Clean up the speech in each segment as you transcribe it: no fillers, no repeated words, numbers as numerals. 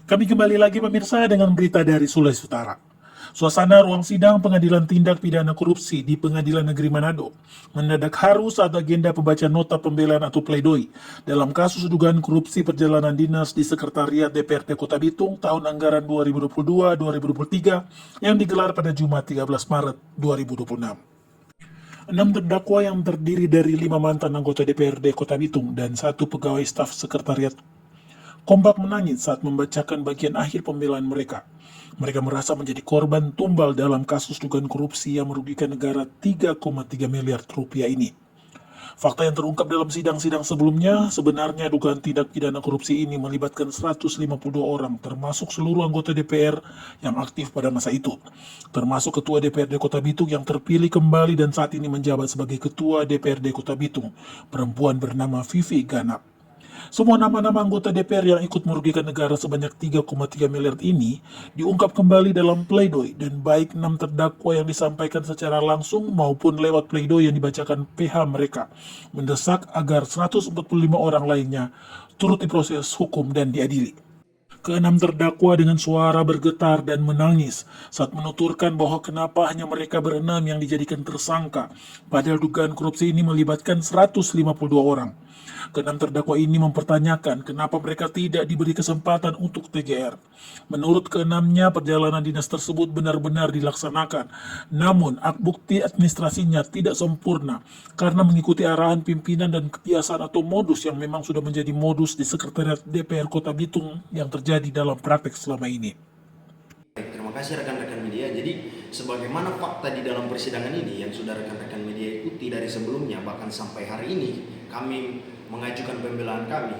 Kami kembali lagi pemirsa dengan berita dari Sulawesi Utara. Suasana ruang sidang pengadilan tindak pidana korupsi di Pengadilan Negeri Manado mendadak haru saat agenda pembacaan nota pembelaan atau pledoi dalam kasus dugaan korupsi perjalanan dinas di Sekretariat DPRD Kota Bitung tahun anggaran 2022-2023 yang digelar pada Jumat 13 Maret 2026. 6 terdakwa yang terdiri dari 5 mantan anggota DPRD Kota Bitung dan 1 pegawai staf sekretariat kompak menangis saat membacakan bagian akhir pembelaan mereka. Mereka merasa menjadi korban tumbal dalam kasus dugaan korupsi yang merugikan negara 3,3 miliar rupiah ini. Fakta yang terungkap dalam sidang-sidang sebelumnya, sebenarnya dugaan tindak pidana korupsi ini melibatkan 152 orang, termasuk seluruh anggota DPR yang aktif pada masa itu. Termasuk Ketua DPRD Kota Bitung yang terpilih kembali dan saat ini menjabat sebagai Ketua DPRD Kota Bitung, perempuan bernama Vivi Ganap. Semua nama-nama anggota DPR yang ikut merugikan negara sebanyak 3,3 miliar ini diungkap kembali dalam pledoi dan baik 6 terdakwa yang disampaikan secara langsung maupun lewat pledoi yang dibacakan PH mereka mendesak agar 145 orang lainnya turut diproses hukum dan diadili. Keenam terdakwa dengan suara bergetar dan menangis saat menuturkan bahwa kenapa hanya mereka berenam yang dijadikan tersangka, padahal dugaan korupsi ini melibatkan 152 orang. Keenam terdakwa ini mempertanyakan kenapa mereka tidak diberi kesempatan untuk TGR. Menurut keenamnya, perjalanan dinas tersebut benar-benar dilaksanakan, namun bukti administrasinya tidak sempurna karena mengikuti arahan pimpinan dan kebiasaan atau modus yang memang sudah menjadi modus di Sekretariat DPR Kota Bitung yang terjadi dalam praktek selama ini. Terima kasih rekan-rekan media. Jadi sebagaimana fakta di dalam persidangan ini yang sudah rekan-rekan media ikuti dari sebelumnya, bahkan sampai hari ini kami mengajukan pembelaan kami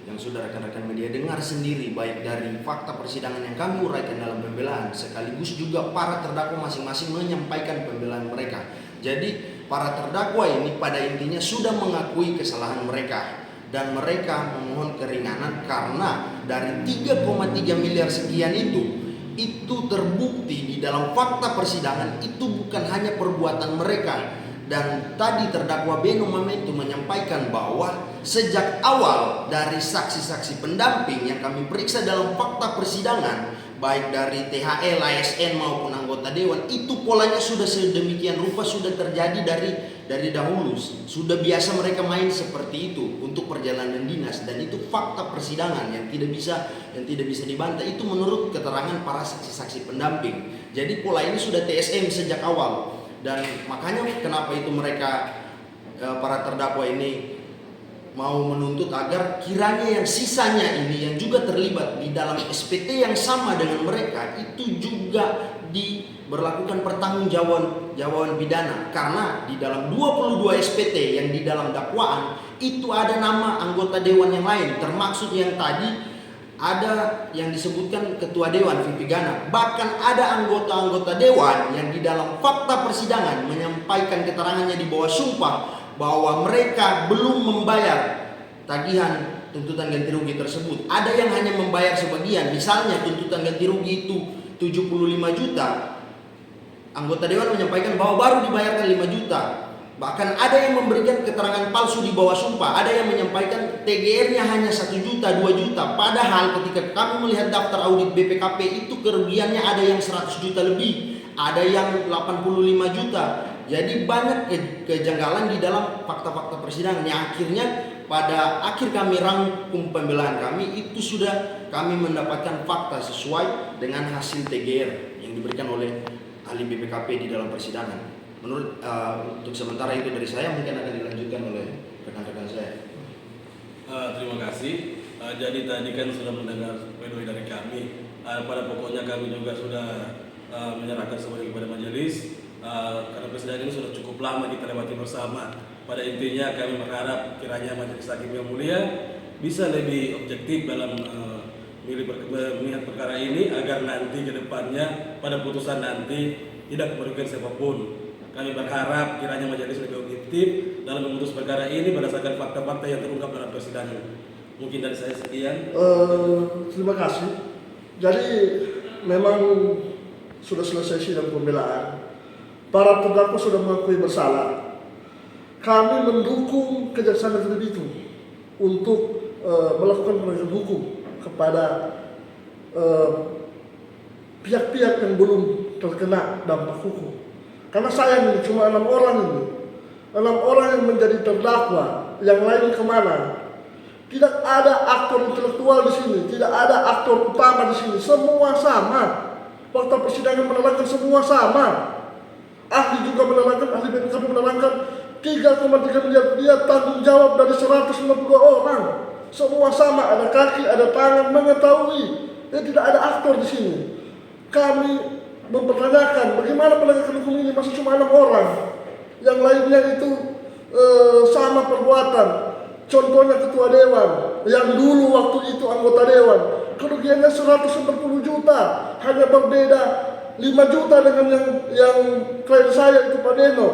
yang sudah rekan-rekan media dengar sendiri, baik dari fakta persidangan yang kami uraikan dalam pembelaan, sekaligus juga para terdakwa masing-masing menyampaikan pembelaan mereka. Jadi para terdakwa ini pada intinya sudah mengakui kesalahan mereka dan mereka memohon keringanan karena dari 3,3 miliar sekian itu terbukti di dalam fakta persidangan itu bukan hanya perbuatan mereka. Dan tadi terdakwa Beno Mametu menyampaikan bahwa sejak awal dari saksi-saksi pendamping yang kami periksa dalam fakta persidangan, baik dari THL, ASN maupun anggota dewan, itu polanya sudah sedemikian rupa sudah terjadi dari dahulu. Sudah biasa mereka main seperti itu untuk perjalanan dinas, dan itu fakta persidangan yang tidak bisa dibantah. Itu menurut keterangan para saksi-saksi pendamping. Jadi pola ini sudah TSM sejak awal. Dan makanya kenapa itu mereka para terdakwa ini mau menuntut agar kiranya yang sisanya ini yang juga terlibat di dalam SPT yang sama dengan mereka itu juga diberlakukan pertanggungjawaban pidana, karena di dalam 22 SPT yang di dalam dakwaan itu ada nama anggota dewan yang lain, termasuk yang tadi ada yang disebutkan ketua dewan Vivi Ganap. Bahkan ada anggota-anggota dewan yang di dalam fakta persidangan menyampaikan keterangannya di bawah sumpah bahwa mereka belum membayar tagihan tuntutan ganti rugi tersebut. Ada yang hanya membayar sebagian, misalnya tuntutan ganti rugi itu 75 juta. Anggota dewan menyampaikan bahwa baru dibayarkan 5 juta. Bahkan ada yang memberikan keterangan palsu di bawah sumpah. Ada yang menyampaikan TGR-nya hanya 1 juta, 2 juta. Padahal ketika kami melihat daftar audit BPKP itu kerugiannya ada yang 100 juta lebih, ada yang 85 juta. Jadi banyak kejanggalan di dalam fakta-fakta persidangan yang akhirnya pada akhir kami rangkum pembelaan kami itu sudah kami mendapatkan fakta sesuai dengan hasil TGR yang diberikan oleh ahli BPKP di dalam persidangan. Menurut untuk sementara itu dari saya, mungkin akan dilanjutkan oleh rekan-rekan saya. Terima kasih. Jadi tadi kan sudah mendengar pledoi dari kami. Pada pokoknya kami juga sudah menyerahkan semuanya kepada majelis. Karena persidangan ini sudah cukup lama kita lewati bersama. Pada intinya kami berharap kiranya majelis hakim yang mulia bisa lebih objektif dalam melihat perkara ini agar nanti ke depannya pada putusan nanti tidak merugikan siapapun. Kami berharap kiranya majelis lebih objektif dalam memutus perkara ini berdasarkan fakta-fakta yang terungkap dalam persidangan. Mungkin dari saya sekian. Terima kasih. Jadi memang sudah selesai sidang pembelaan. Para terdakwa sudah mengakui bersalah. Kami mendukung Kejaksaan Negeri Bitung untuk melakukan penegakan hukum kepada eh, pihak-pihak yang belum terkena dampak hukum. Karena saya ini cuma 6 orang ini, 6 orang yang menjadi terdakwa, yang lain kemana? Tidak ada aktor intelektual di sini, tidak ada aktor utama di sini, semua sama. Fakta persidangan menerangkan semua sama. Ahli juga menerangkan, ahli BPKP menerangkan 3,3 miliar dia tanggung jawab dari 152 orang. Semua sama, ada kaki, ada tangan, mengetahui. Tidak ada aktor di sini. Kami mempertanyakan bagaimana penegakan hukum ini masih cuma 6 orang. Yang lainnya itu sama perbuatan. Contohnya ketua dewan yang dulu waktu itu anggota dewan, kerugiannya 140 juta, hanya berbeda 5 juta dengan yang klien saya itu Pak Deno.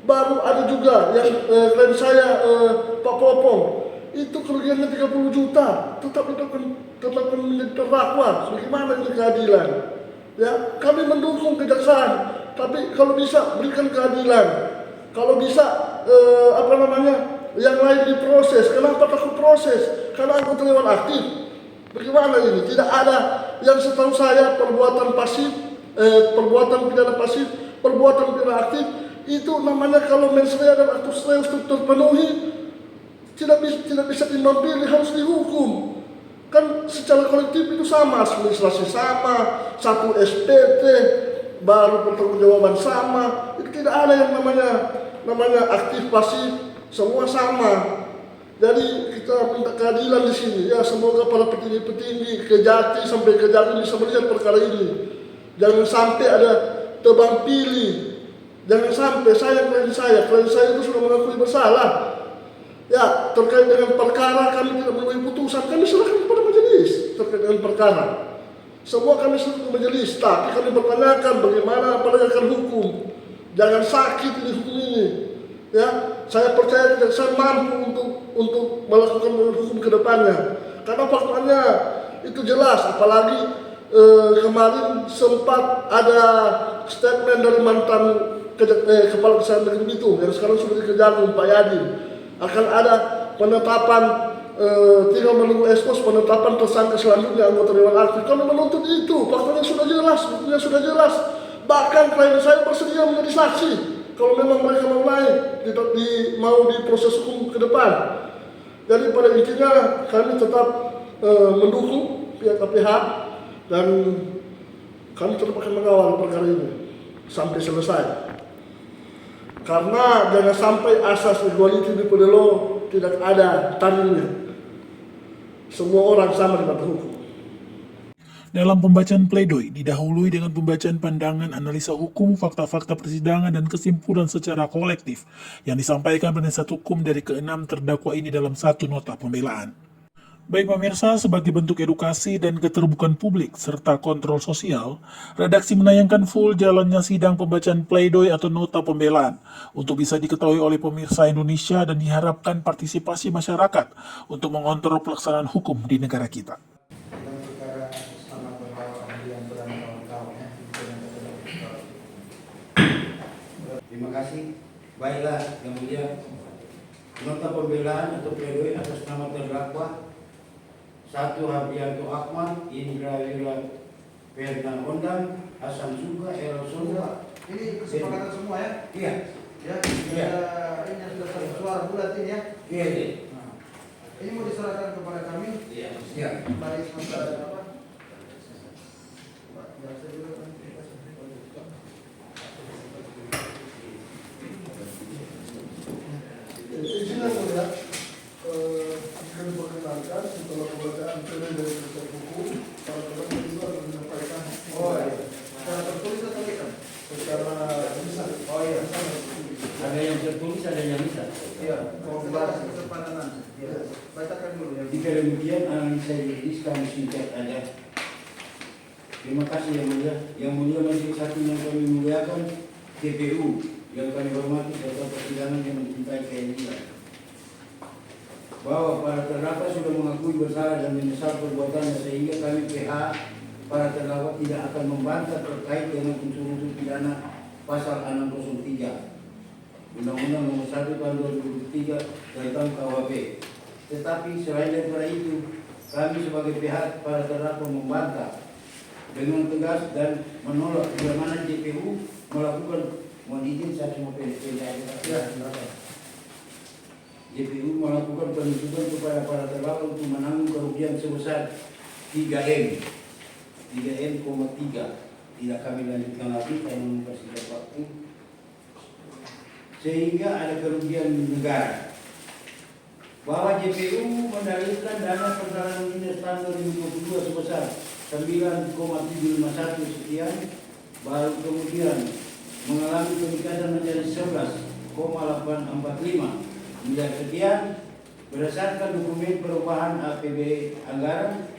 Baru ada juga yang klien saya Pak Popong, itu kerugiannya 30 juta, tetap menjadi terdakwa. Bagaimana ini keadilan? Ya, kami mendukung kejaksaan, tapi kalau bisa berikan keadilan. Kalau bisa yang lain diproses. Kenapa takut proses? Karena anggota dewan aktif. Bagaimana ini? Tidak ada yang setahu saya perbuatan pasif, perbuatan pidana pasif, perbuatan pidana aktif itu namanya kalau mens rea dan actus reus terpenuhi tidak bisa timbang pilih, harus dihukum. Kan secara kolektif itu sama, administrasi sama, satu SPT, baru pertanggungjawaban sama. Itu tidak ada yang namanya aktif pasif. Semua sama. Jadi kita minta keadilan di sini. Ya, semoga para petinggi-petinggi Kejati sampai Kejati bisa melihat perkara ini. Jangan sampai ada tebang pilih. Jangan sampai klien saya itu sudah mengakui bersalah. Ya, terkait dengan perkara kami tidak menemui putusan, kami serahkan kepada majelis terkait dengan perkara. Semua kami serahkan ke majelis, tapi kami bertanyakan bagaimana penegakan hukum. Jangan sakit di hukum ini. Ya, saya percaya kejaksaan mampu untuk melakukan hukum ke depannya. Karena faktanya itu jelas, apalagi kemarin sempat ada statement dari mantan kepala kejaksaan negeri Bitung yang sekarang sudah dikejagung Pak Yadin. Akan ada penetapan tinggal menunggu ekspos penetapan tersangka selanjutnya anggota dewan aktif. Kami menuntut itu, faktanya sudah jelas, buktinya sudah jelas. Bahkan klien saya bersedia menjadi saksi. Kalau memang mereka mau naik, mau diproses hukum ke depan. Jadi pada intinya kami tetap mendukung pihak KPH dan kami tetap akan mengawal perkara ini sampai selesai. Karena jangan sampai asas equality before the law tidak ada tandingnya. Semua orang sama di mata hukum. Dalam pembacaan pledoi didahului dengan pembacaan pandangan analisa hukum, fakta-fakta persidangan, dan kesimpulan secara kolektif yang disampaikan penasihat hukum dari keenam terdakwa ini dalam satu nota pembelaan. Baik pemirsa, sebagai bentuk edukasi dan keterbukaan publik serta kontrol sosial, redaksi menayangkan full jalannya sidang pembacaan pledoi atau nota pembelaan untuk bisa diketahui oleh pemirsa Indonesia dan diharapkan partisipasi masyarakat untuk mengontrol pelaksanaan hukum di negara kita. Terima kasih. Baiklah, yang mulia, nota pembelaan atau pledoi atas nama terdakwa 1. Hardianto Akmal, Indra Wira Fernan Ondang, Hasan Suga, Erol Sonda. Ini kesepakatan semua ya? Iya. Ya, Iya. ini sudah satu suara bulat ini ya? Iya. Nah, ini mau diserahkan kepada kami. Iya. Iya. Baik, masalah apa? Pak, biar saya dulu kan. Izinkan mulia, jika diperkenankan setelah pembacaan pledoi dari penasihat hukum, para terdakwa itu akan menyampaikan Secara tertulis atau tidak? secara lisan. Oh iya. Ada yang tertulis, ada yang bisa. Iya, mau bahas kesepakatan. Iya. Bacakan dulu ya. Jika demikian, analisa juridis kami singkat aja. Terima kasih yang mulia. Yang mulia majelis hakim yang kami muliakan, TPU yang kami hormati serta persidangan yang mencintai keadilan. Bahwa para terdakwa sudah mengakui bersalah dan menyesal perbuatannya sehingga kami PH para terdakwa tidak akan membantah terkait dengan unsur-unsur pidana pasal 603 Undang-Undang Nomor 1 Tahun 2003 tentang KUHP. Tetapi selain daripada itu, kami sebagai pihak para terdakwa membantah dengan tegas dan menolak bila mana JPU melakukan, mohon izin saya cuma JPU melakukan penuntutan kepada para terdakwa untuk menanggung kerugian sebesar 3M, 3M,3. Tidak kami lanjutkan lagi karena mempersingkat waktu. Sehingga ada kerugian negara. Bahwa JPU mendalilkan dana perjalanan dinas tahun 2022 sebesar 9,751 sekian, baru kemudian mengalami peningkatan menjadi 11,845 miliar sekian berdasarkan dokumen perubahan APB anggaran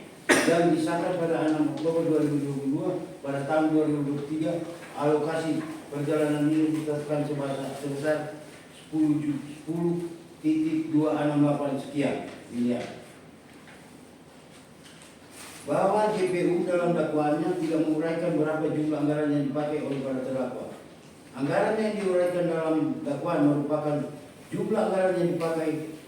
yang disahkan pada 6 Oktober 2022. Pada tahun 2023 alokasi perjalanan ini ditetapkan sebesar 10,268 sekian miliar. Bahwa JPU dalam dakwaannya tidak menguraikan berapa jumlah anggaran yang dipakai oleh para terdakwa. Anggaran yang diuraikan dalam dakwaan merupakan jumlah anggaran yang dipakai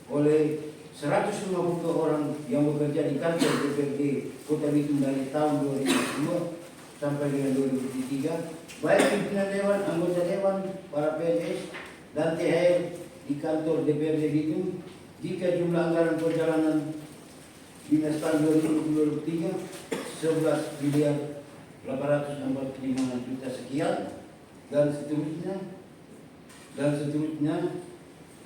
oleh 150 orang yang bekerja di kantor DPRD Kota Bitung dari tahun 2002 sampai dengan 2003, baik pimpinan dewan, anggota dewan, para PNS, dan THR di kantor DPRD Bitung. Jika jumlah anggaran perjalanan dinas tahun 2023 11 miliar 845 juta sekian dan seterusnya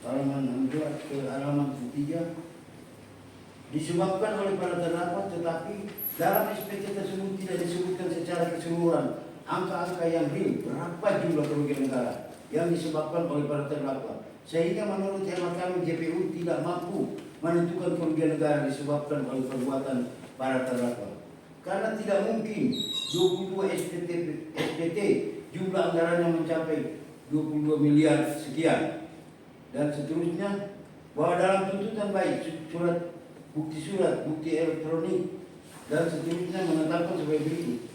halaman 2 ke halaman 3 disebabkan oleh para terdakwa, tetapi dalam SPT tersebut tidak disebutkan secara keseluruhan angka-angka yang real berapa jumlah kerugian negara yang disebabkan oleh para terdakwa, sehingga menurut hemat kami JPU tidak mampu menentukan kerugian negara disebabkan oleh perbuatan para terdakwa. Karena tidak mungkin 22 SPT jumlah anggaran yang mencapai 22 miliar sekian dan seterusnya, bahwa dalam tuntutan baik surat, bukti elektronik dan seterusnya menetapkan sebagai berikut.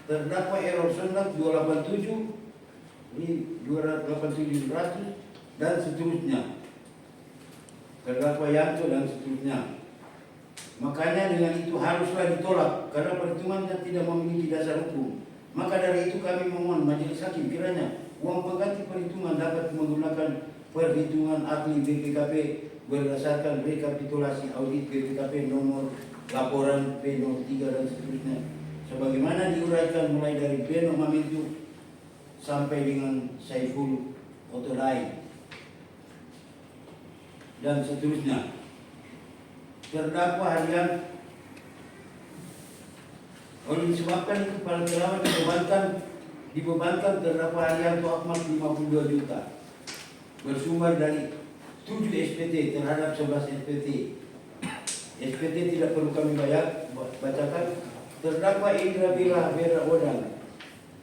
Terdakwa Error Sondak 287 ini 287 dan seterusnya. Terdakwa Yanto dan seterusnya. Makanya dengan itu haruslah ditolak karena perhitungannya tidak memiliki dasar hukum. Maka dari itu kami memohon majelis hakim kiranya uang pengganti perhitungan dapat menggunakan perhitungan ahli BPKP berdasarkan rekapitulasi audit BPKP nomor laporan P03 dan seterusnya, sebagaimana diuraikan mulai dari Beno Mamintu sampai dengan Saiful Otodai dan seterusnya. Terdakwa harian oleh disebabkan itu para terdakwa dibebankan terdakwa harian itu Ahmad 52 juta bersumber dari 7 SPT terhadap 11 SPT. SPT tidak perlu kami bacakan. Terdakwa Indra Bila Vera Odang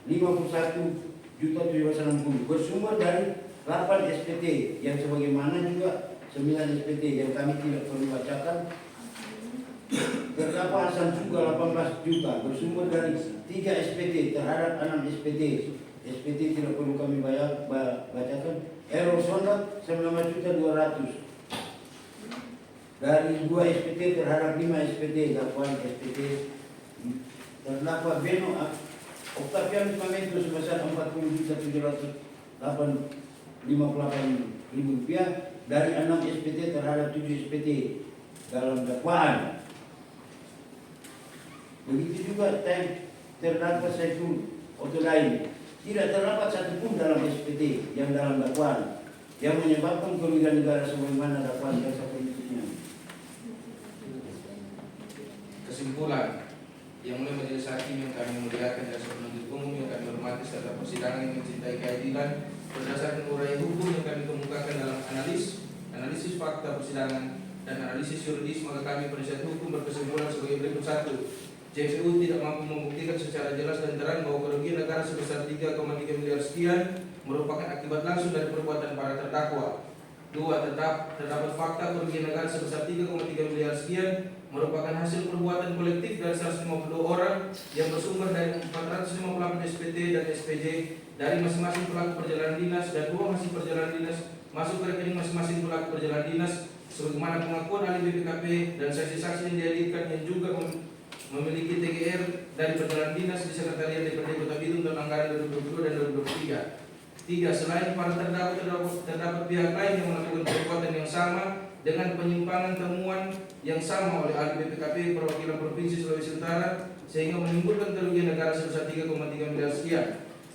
51.760 bersumber dari 8 SPT yang sebagaimana juga 9 SPT yang kami tidak perlu bacakan. Terdakwa Hasan juga 18 juta bersumber dari 3 SPT terhadap 6 SPT. SPT tidak perlu kami bacakan. Error Sondak 19.200 dari 2 SPT terhadap 5 SPT. Dakwaan SPT terdakwa Beno Octavian Mamento sebesar 40.758.058 rupiah dari 6 SPT terhadap 7 SPT dalam dakwaan. Begitu juga terdakwa Saiful Otodai tidak terdapat satupun dalam SPT yang dalam dakwaan yang menyebabkan kerugian negara sebagaimana dakwaan jaksa penuntusnya. Kesimpulan, yang mulia majelis hakim yang kami muliakan, jaksa penuntut umum yang kami hormati serta persidangan yang mencintai keadilan, berdasarkan uraian hukum yang kami kemukakan dalam analisis fakta persidangan dan analisis yuridis, maka kami penasihat hukum berkesimpulan sebagai berikut. 1. JPU tidak mampu membuktikan secara jelas dan terang bahwa kerugian negara sebesar 3,3 miliar sekian merupakan akibat langsung dari perbuatan para terdakwa. 2. Terdapat fakta kerugian negara sebesar 3,3 miliar sekian merupakan hasil perbuatan kolektif dari 150 orang yang bersumber dari 458 SPT dan SPJ dari masing-masing pelaku perjalanan dinas, dan uang hasil perjalanan dinas masuk ke rekening masing-masing pelaku perjalanan dinas sebagaimana pengakuan ahli BPKP dan saksi-saksi yang dihadirkan yang juga memiliki TGR dari perjalanan dinas di Sekretariat DPRD Kota Bitung tahun anggaran 2022 dan 2023. 3. Selain para terdakwa terdapat pihak lain yang melakukan perbuatan yang sama dengan penyimpangan temuan yang sama oleh ahli BPKP perwakilan Provinsi Sulawesi Utara sehingga menimbulkan kerugian negara sebesar 3,3 miliar sekian.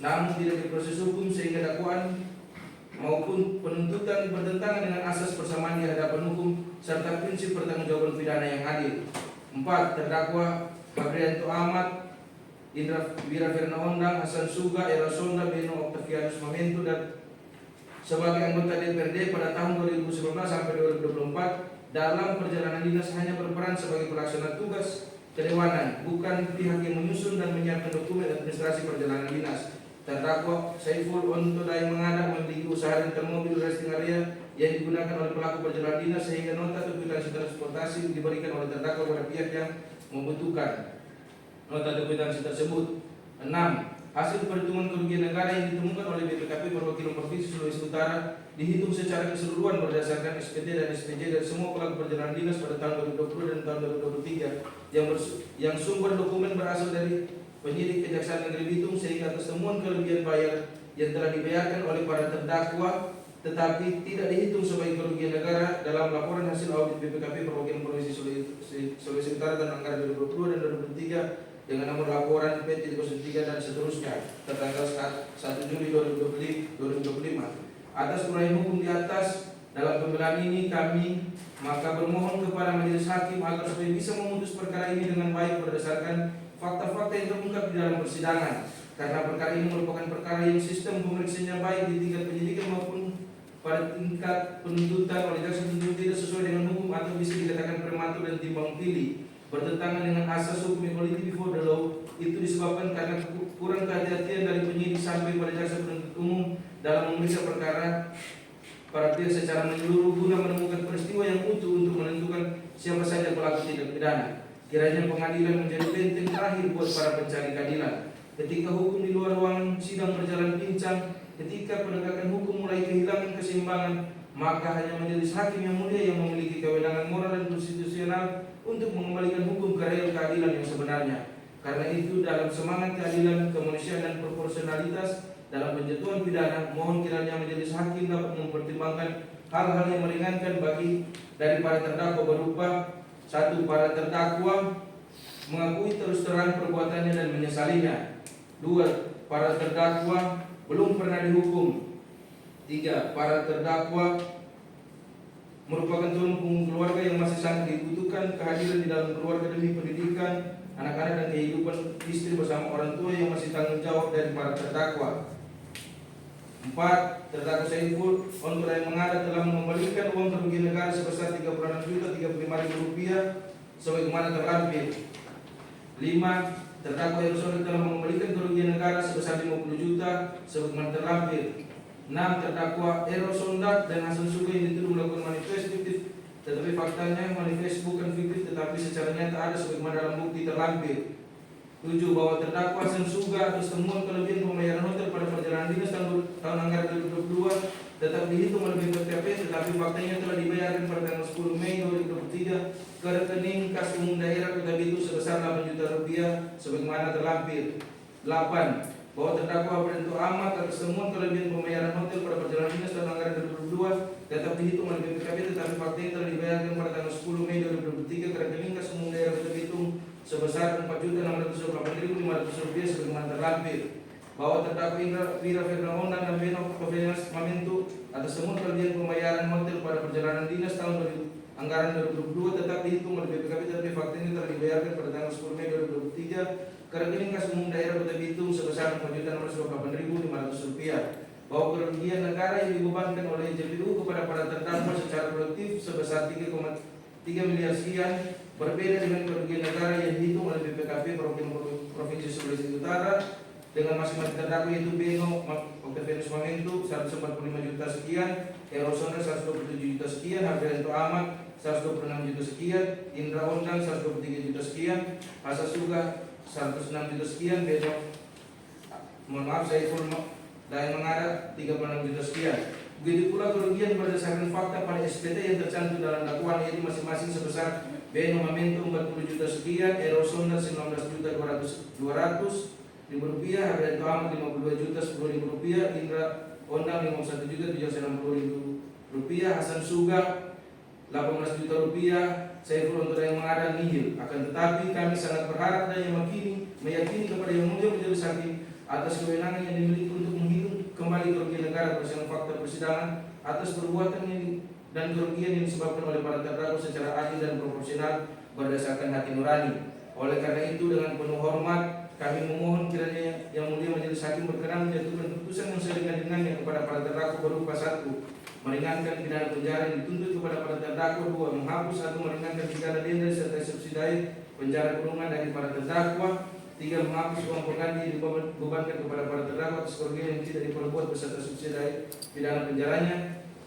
Namun tidak diproses hukum sehingga dakwaan maupun penuntutan bertentangan dengan asas persamaan di hadapan hukum serta prinsip pertanggungjawaban pidana yang adil. 4. Terdakwa Habrianto Ahmad, Indra Wira Firna Ondang, Hasan Suga, Era Sonda, Beno Octavianus Mamento dan sebagai anggota DPRD pada tahun 2019 sampai 2024 dalam perjalanan dinas hanya berperan sebagai pelaksana tugas kedewanan, bukan pihak yang menyusun dan menyiapkan dokumen administrasi perjalanan dinas. Terdakwa Saiful Onto Dai Mengada memiliki usaha rental mobil resting area yang digunakan oleh pelaku perjalanan dinas sehingga nota atau kwitansi transportasi diberikan oleh terdakwa kepada pihak yang membutuhkan nota kwitansi tersebut. 6. Hasil perhitungan kerugian negara yang ditemukan oleh BPKP perwakilan Provinsi Sulawesi Utara dihitung secara keseluruhan berdasarkan SPT dan SPJ dari semua pelaku perjalanan dinas pada tahun 2020 dan tahun 2023 yang sumber dokumen berasal dari penyidik Kejaksaan Negeri Bitung sehingga atas temuan kelebihan bayar yang telah dibayarkan oleh para terdakwa tetapi tidak dihitung sebagai kerugian negara dalam laporan hasil audit BPKP perwakilan Provinsi Sulawesi Utara tahun anggaran 2022 dan 2023 dengan nomor laporan P303 dan seterusnya tertanggal 1 Juli 2025. Atas uraian hukum di atas dalam pembelaan ini kami maka bermohon kepada majelis hakim agar supaya bisa memutus perkara ini dengan baik berdasarkan fakta-fakta yang terungkap di dalam persidangan karena perkara ini merupakan perkara yang sistem pemeriksaannya baik di tingkat penyidikan maupun pada tingkat penuntutan oleh jaksa penuntut tidak sesuai dengan hukum atau bisa dikatakan prematur dan timbang pilih bertentangan dengan asas hukum equality before the law. Itu disebabkan karena kurang kehati-hatian dari penyidik sampai pada jaksa penuntut umum dalam memeriksa perkara para pihak secara menyeluruh guna menemukan peristiwa yang utuh untuk menentukan siapa saja pelaku tindak pidana. Kiranya pengadilan menjadi benteng terakhir buat para pencari keadilan. Ketika hukum di luar ruangan sidang berjalan pincang, ketika penegakan hukum mulai kehilangan keseimbangan, maka hanya majelis hakim yang mulia yang memiliki kewenangan moral dan konstitusional untuk mengembalikan hukum ke rel keadilan yang sebenarnya. Karena itu dalam semangat keadilan, kemanusiaan dan proporsionalitas dalam penjatuhan pidana, mohon kiranya majelis hakim dapat mempertimbangkan hal-hal yang meringankan bagi dari para terdakwa berupa 1. Para terdakwa mengakui terus terang perbuatannya dan menyesalinya. 2. Para terdakwa belum pernah dihukum. 3. Para terdakwa merupakan tulang punggung keluarga yang masih sangat dibutuhkan kehadiran di dalam keluarga demi pendidikan anak-anak dan kehidupan istri bersama orang tua yang masih tanggung jawab dari para terdakwa. 4. Terdakwa Saiful Onto Dai Mengada telah mengembalikan uang kerugian negara sebesar Rp36.035.000 sebagaimana terlampir. 5. Terdakwa Erosoni telah mengembalikan kerugian negara sebesar 50 juta sebagaimana terlampir. 6. Terdakwa Erosonda dan Hasan Suga yang dituduh melakukan manifest fiktif, tetapi faktanya manifest bukan fiktif tetapi secara nyata ada sebagaimana dalam bukti terlampir. 7. Bahwa terdakwa Hasan Suga atas temuan kelebihan pembayaran hotel pada perjalanan dinas tahun anggaran 2022 tetap dihitung oleh BPKP tetapi faktanya telah dibayarkan pada tanggal 10 Mei 2023 ke rekening kas umum daerah Kota Bitung sebesar Rp8 juta sebagaimana terlampir. 8. Bahwa terdakwa Habrianto Ahmad atas temuan kelebihan pembayaran hotel pada perjalanan dinas tahun anggaran 2022 tetap dihitung oleh BPKP tetapi faktanya telah dibayarkan pada tanggal 10 Mei 2023 ke rekening kas umum daerah Kota Bitung sebesar Rp4.628.500 sebagaimana terlampir. Bahwa terdakwa Indra Wira Firna Ondang dan Beno Octavianus Mamento atas temuan kelebihan pembayaran hotel pada perjalanan dinas tahun anggaran 2022 tetap dihitung oleh BPKP tetapi faktanya telah dibayarkan pada tanggal 10 Mei 2023 ke rekening kas umum daerah Kota Bitung sebesar Rp4.628.500. Bahwa kerugian negara yang dibebankan oleh JPU kepada para terdakwa secara kolektif sebesar 3,3 miliar sekian berbeda dengan kerugian negara yang dihitung oleh BPKP perwakilan Provinsi Sulawesi Utara dengan masing-masing terdakwa yaitu Beno Octavianus Mamento 145 juta sekian, Erosona 127 juta sekian, Habrianto Ahmad 126 juta sekian, Indra Ondang 123 juta sekian, Hasan Suga 106 juta sekian, Saiful Dai Mengada 36 juta sekian. Begitu pula kerugian berdasarkan fakta pada SPT yang tercantum dalam dakwaan, yaitu masing-masing sebesar B Momentum 40 juta sekian, Ero Sonda 19 juta 200 ribu rupiah, Haryanto Ahmad 52 juta 10 ribu rupiah, Indra Ondang 51 juta 760 ribu rupiah, Hasan Suga 18 juta rupiah, Saiful untuk yang mengadang nihil. Akan tetapi kami sangat berharap dan meyakini kepada Yang Mulia Majelis Hakim atas kewenangan yang dimiliki untuk menghitung kembali kerugian negara berdasarkan fakta persidangan atas perbuatan dan kerugian yang disebabkan oleh para terdakwa secara adil dan proporsional berdasarkan hati nurani. Oleh karena itu, dengan penuh hormat kami memohon kiranya Yang Mulia Majelis Hakim berkenan menjatuhkan putusan yang seringan-ringannya kepada para terdakwa berupa 1. Meringankan pidana penjara yang dituntut kepada para terdakwa. 2. Menghapus atau meringankan pidana denda serta subsidi penjara kurungan bagi para terdakwa. 3. Menghapus uang pengganti yang dibebankan kepada para terdakwa atas kerugian yang tidak diperbuat beserta subsidi pidana penjaranya.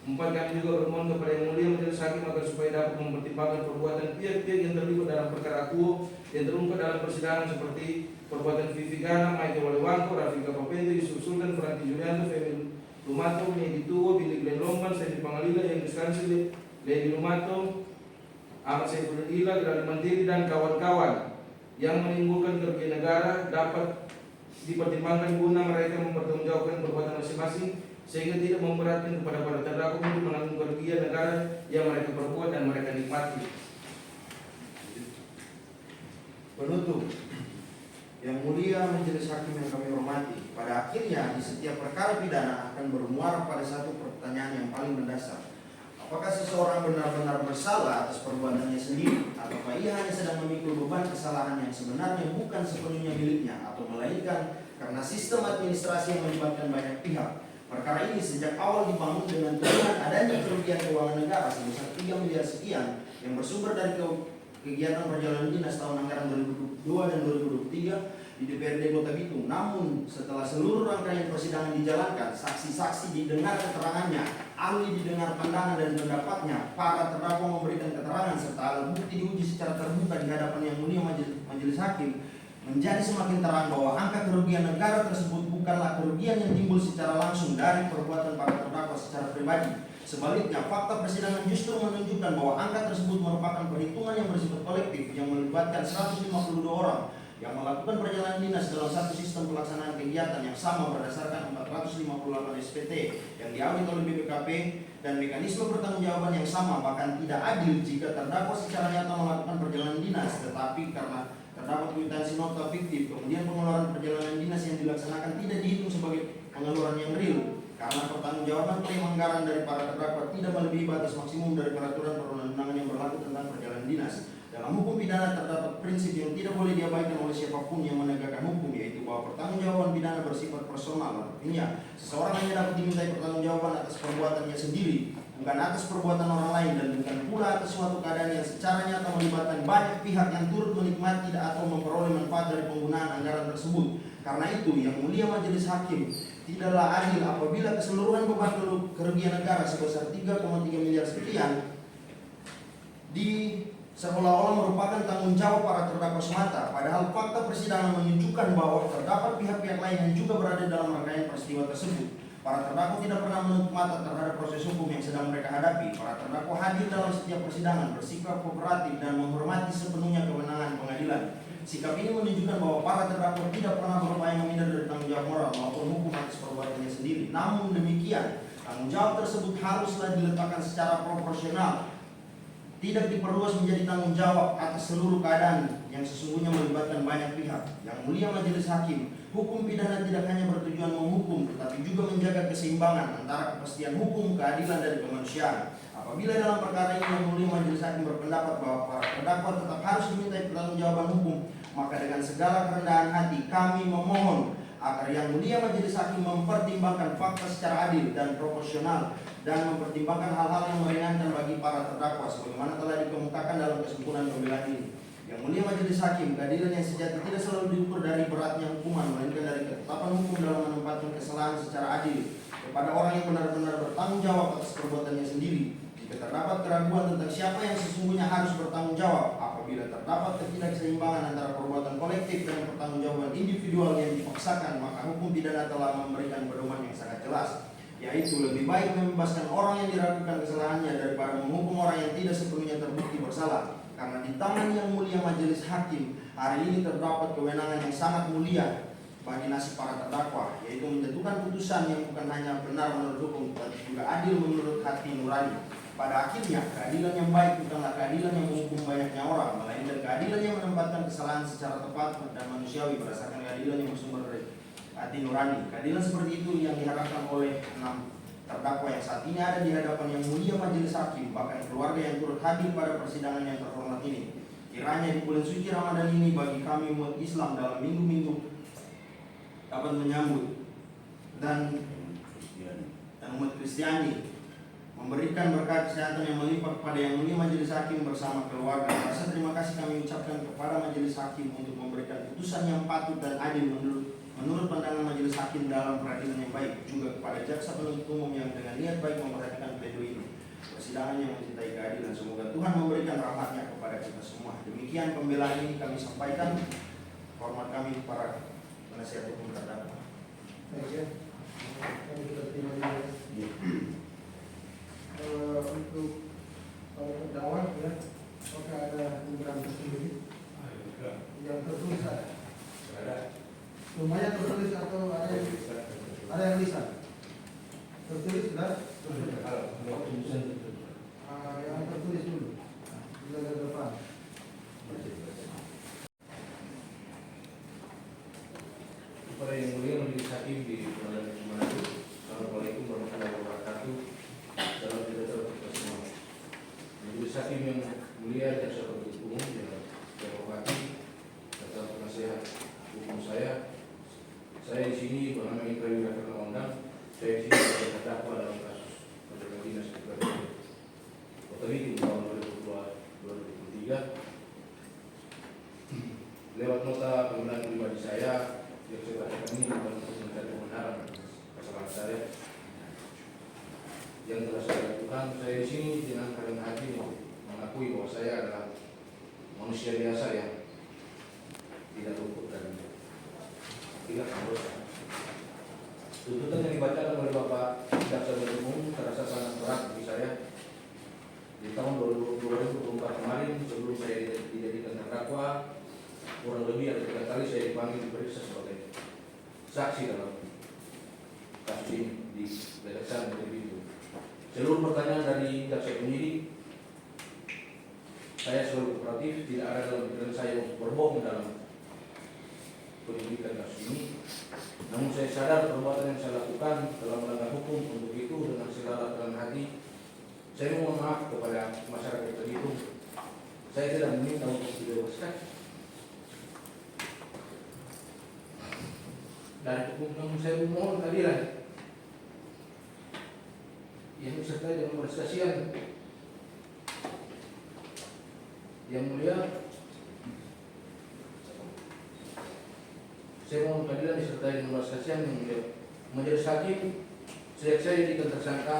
4. Kami juga bermohon kepada Yang Mulia Majelis Hakim agar supaya dapat mempertimbangkan perbuatan pihak-pihak yang terlibat dalam perkara akuo yang terungkap dalam persidangan seperti perbuatan Vivi Gana, Michael Walewangko, Rafika Papendo, Yusuf Sultan, Franky Julianto, Femi Lumato, Medi Tuwo, Billy Glenn Lomban, Sedi Pangalila, Yang Kansil, Lady Lumato, Ahmad Saifullah Ila, Gerali Mandiri, dan kawan-kawan yang menimbulkan kerugian negara dapat dipertimbangkan guna mereka mempertanggungjawabkan perbuatan masing-masing sehingga tidak memberatkan kepada para terdakwa untuk menanggung kerugian negara yang mereka perbuat dan mereka nikmati. Penutup, Yang Mulia Majelis Hakim yang kami hormati, pada akhirnya di setiap perkara pidana akan bermuara pada satu pertanyaan yang paling mendasar. Apakah seseorang benar-benar bersalah atas perbuatannya sendiri, ataukah ia hanya sedang memikul beban kesalahan yang sebenarnya bukan sepenuhnya miliknya, atau melainkan karena sistem administrasi yang melibatkan banyak pihak. Perkara ini sejak awal dibangun dengan tujuan adanya kerugian keuangan negara sebesar 3 miliar sekian yang bersumber dari kegiatan perjalanan dinas tahun anggaran 2022 dan 2023 di DPRD Kota Bitung. Namun setelah seluruh rangkaian persidangan dijalankan, saksi-saksi didengar keterangannya, ahli didengar pandangan dan pendapatnya, para terdakwa memberikan keterangan serta alat bukti diuji secara terbuka di hadapan Yang Mulia Majelis Hakim, menjadi semakin terang bahwa angka kerugian negara tersebut bukanlah kerugian yang timbul secara langsung dari perbuatan para terdakwa secara pribadi. Sebaliknya, fakta persidangan justru menunjukkan bahwa angka tersebut merupakan perhitungan yang bersifat kolektif yang melibatkan 152 orang yang melakukan perjalanan dinas dalam satu sistem pelaksanaan kegiatan yang sama berdasarkan 458 SPT yang diaudit oleh BPKP dan mekanisme pertanggungjawaban yang sama. Bahkan tidak adil jika terdakwa secara nyata melakukan perjalanan dinas, tetapi karena terdapat kwitansi nota fiktif, kemudian pengeluaran perjalanan dinas yang dilaksanakan tidak dihitung sebagai pengeluaran yang real karena pertanggungjawaban klaim anggaran dari para terdakwa tidak melebihi batas maksimum dari peraturan perundang-undangan yang berlaku tentang perjalanan dinas. Dalam hukum pidana terdapat prinsip yang tidak boleh diabaikan oleh siapapun yang menegakkan hukum, yaitu bahwa pertanggungjawaban pidana bersifat personal. Artinya, seseorang hanya dapat dimintai pertanggungjawaban atas perbuatannya sendiri, bukan atas perbuatan orang lain, dan bukan pula atas suatu keadaan yang secara nyata melibatkan banyak pihak yang turut menikmati atau memperoleh manfaat dari penggunaan anggaran tersebut. Karena itu, Yang Mulia Majelis Hakim tidaklah adil apabila keseluruhan beban kerugian negara sebesar 3,3 miliar sekian seolah-olah merupakan tanggung jawab para terdakwa semata, padahal fakta persidangan menunjukkan bahwa terdapat pihak-pihak lain yang juga berada dalam rangkaian peristiwa tersebut. Para terdakwa tidak pernah menutup mata terhadap proses hukum yang sedang mereka hadapi. Para terdakwa hadir dalam setiap persidangan, bersikap kooperatif dan menghormati sepenuhnya kewenangan pengadilan. Sikap ini menunjukkan bahwa para terdakwa tidak pernah berupaya menghindar dari tanggung jawab moral maupun hukum atas perbuatannya sendiri. Namun demikian, tanggung jawab tersebut haruslah diletakkan secara proporsional, tidak diperluas menjadi tanggung jawab atas seluruh keadaan yang sesungguhnya melibatkan banyak pihak. Yang Mulia Majelis Hakim, hukum pidana tidak hanya bertujuan menghukum, tetapi juga menjaga keseimbangan antara kepastian hukum, keadilan, dan kemanusiaan. Apabila dalam perkara ini Yang Mulia Majelis Hakim berpendapat bahwa para terdakwa tetap harus dimintai pertanggungjawaban hukum, maka dengan segala kerendahan hati kami memohon agar Yang Mulia Majelis Hakim mempertimbangkan fakta secara adil dan proporsional dan mempertimbangkan hal-hal yang meringankan bagi para terdakwa sebagaimana telah dikemukakan dalam kesimpulan pembelaan ini. Yang Mulia Majelis Hakim, keadilan yang sejati tidak selalu diukur dari beratnya hukuman, melainkan dari ketetapan hukum dalam menempatkan kesalahan secara adil kepada orang yang benar-benar bertanggung jawab atas perbuatannya sendiri. Jika terdapat keraguan tentang siapa yang sesungguhnya harus bertanggung jawab, apabila terdapat ketidakseimbangan antara perbuatan kolektif dan pertanggungjawaban individual yang dipaksakan, maka hukum pidana telah memberikan pedoman yang sangat jelas. yaitu lebih baik membebaskan orang yang diragukan kesalahannya daripada menghukum orang yang tidak sepenuhnya terbukti bersalah. Karena di tangan yang mulia majelis hakim hari ini terdapat kewenangan yang sangat mulia bagi nasib para terdakwa, yaitu menjatuhkan putusan yang bukan hanya benar menurut hukum, tapi juga adil menurut hati nurani. Pada akhirnya, keadilan yang baik bukanlah keadilan yang menghukum banyaknya orang, melainkan keadilan yang menempatkan kesalahan secara tepat dan manusiawi berdasarkan keadilan yang bersumber dari hati nurani. Keadilan seperti itu yang diharapkan oleh 6 terdakwa yang saat ini ada di hadapan yang mulia majelis hakim, bahkan keluarga yang turut hadir pada persidangan yang terhormat ini. Kiranya di bulan suci Ramadan ini bagi kami umat Islam dalam minggu-minggu dapat menyambut dan umat Kristiani memberikan berkat kesehatan yang melimpah kepada yang mulia majelis hakim bersama keluarga. Rasa terima kasih kami ucapkan kepada majelis hakim untuk memberikan putusan yang patut dan adil menurut pandangan majelis hakim dalam peradilan yang baik, juga kepada jaksa penuntut umum yang dengan niat baik memperhatikan pledoi ini. Persidangan yang mencintai keadilan, semoga Tuhan memberikan rahmatnya kepada kita semua. Demikian pembelaan ini kami sampaikan. Hormat kami para penasihat hukum terdakwa. Baik ya. Kami sudah terima juga. Untuk para terdakwa ya, apakah ada pembelaan tersendiri yang tertulis ada? Semuanya tertulis atau ada yang lisan? Tertulis sudah? Yang tertulis dulu. Sudah ke depan. Kepada yang mulia majelis hakim di Pengadilan Negeri Manado, Assalamualaikum warahmatullahi wabarakatuh. Salam sejahtera untuk kita semua. Majelis hakim yang mulia, jaksa penuntut umum yang saya hormati, serta penasihat hukum saya di sini bernama Indra Wirafirna Ondang. Saya di sini sebagai terdakwa dalam kasus Perdana Dinas Kepresidenan Kota Bitung tahun 2023. Lewat nota pembelaan pribadi saya yang saya bacakan ini bukan untuk mencari kebenaran atas kesalahan saya yang telah saya lakukan. Saya di sini dengan kerendahan hati mengakui bahwa saya adalah manusia biasa yang tidak luput dari tidak dosa. Tuntutan yang dibacakan oleh Bapak Jaksa Penuntut Umum terasa sangat berat bagi saya. Di tahun 2024 kemarin, sebelum saya dijadikan terdakwa, kurang lebih ada 3 kali saya dipanggil diperiksa sebagai saksi dalam kasus ini di Kejaksaan Negeri Bitung. Seluruh pertanyaan dari jaksa penyidik, saya selalu kooperatif, tidak ada dalam pikiran saya untuk berbohong dalam penyidikan kasus ini. Namun saya sadar perbuatan yang saya lakukan telah melanggar hukum. Untuk itu dengan segala kerendahan hati saya mohon maaf kepada masyarakat Bitung. Saya tidak meminta untuk dibebaskan dari hukum, namun saya mohon keadilan yang disertai dengan belas kasihan. Yang mulia, saya mohon keadilan disertai dengan belas kasihan yang mulia. Majelis hakim, sejak saya dijadikan tersangka,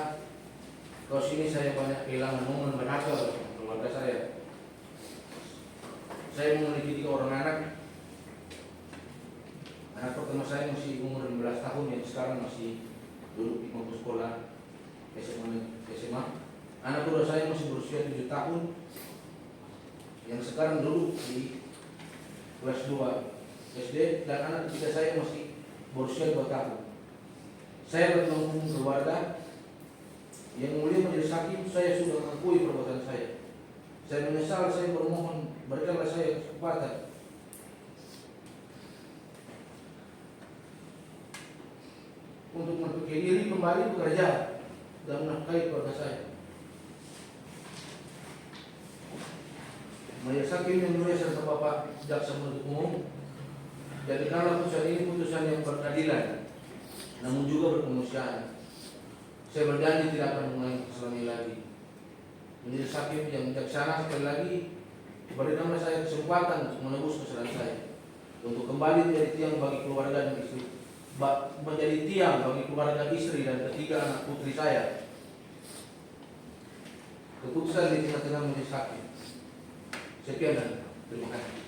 kasus ini saya banyak kehilangan momen berharga bagi keluarga saya. Saya memiliki 3 orang anak. Anak pertama saya masih umur 15 tahun yang sekarang masih duduk di bangku sekolah SMA. Anak kedua saya masih berusia 7 tahun yang sekarang duduk di kelas 2 SD, dan anak ketiga saya masih berusia 2 tahun. Saya bertemu keluarga. Yang mulia majelis hakim, saya sudah mengakui perbuatan saya. Saya menyesal, saya bermohon berikanlah saya kesempatan untuk memperbaiki diri kembali bekerja dan menafkahi keluarga saya. Majelis hakim yang mulia serta Bapak Jaksa Penuntut Umum, jadikanlah putusan ini putusan yang berkeadilan, namun juga berkemanusiaan. Saya berjanji tidak akan mengulangi kesalahan ini lagi. Majelis hakim yang bijaksana, sekali lagi berikanlah saya kesempatan untuk menebus kesalahan saya, untuk kembali menjadi tiang bagi keluarga dan istri, menjadi tiang bagi keluarga istri dan ketiga anak putri saya. Keputusan di tengah-tengah majelis hakim. Sekian dan terima kasih.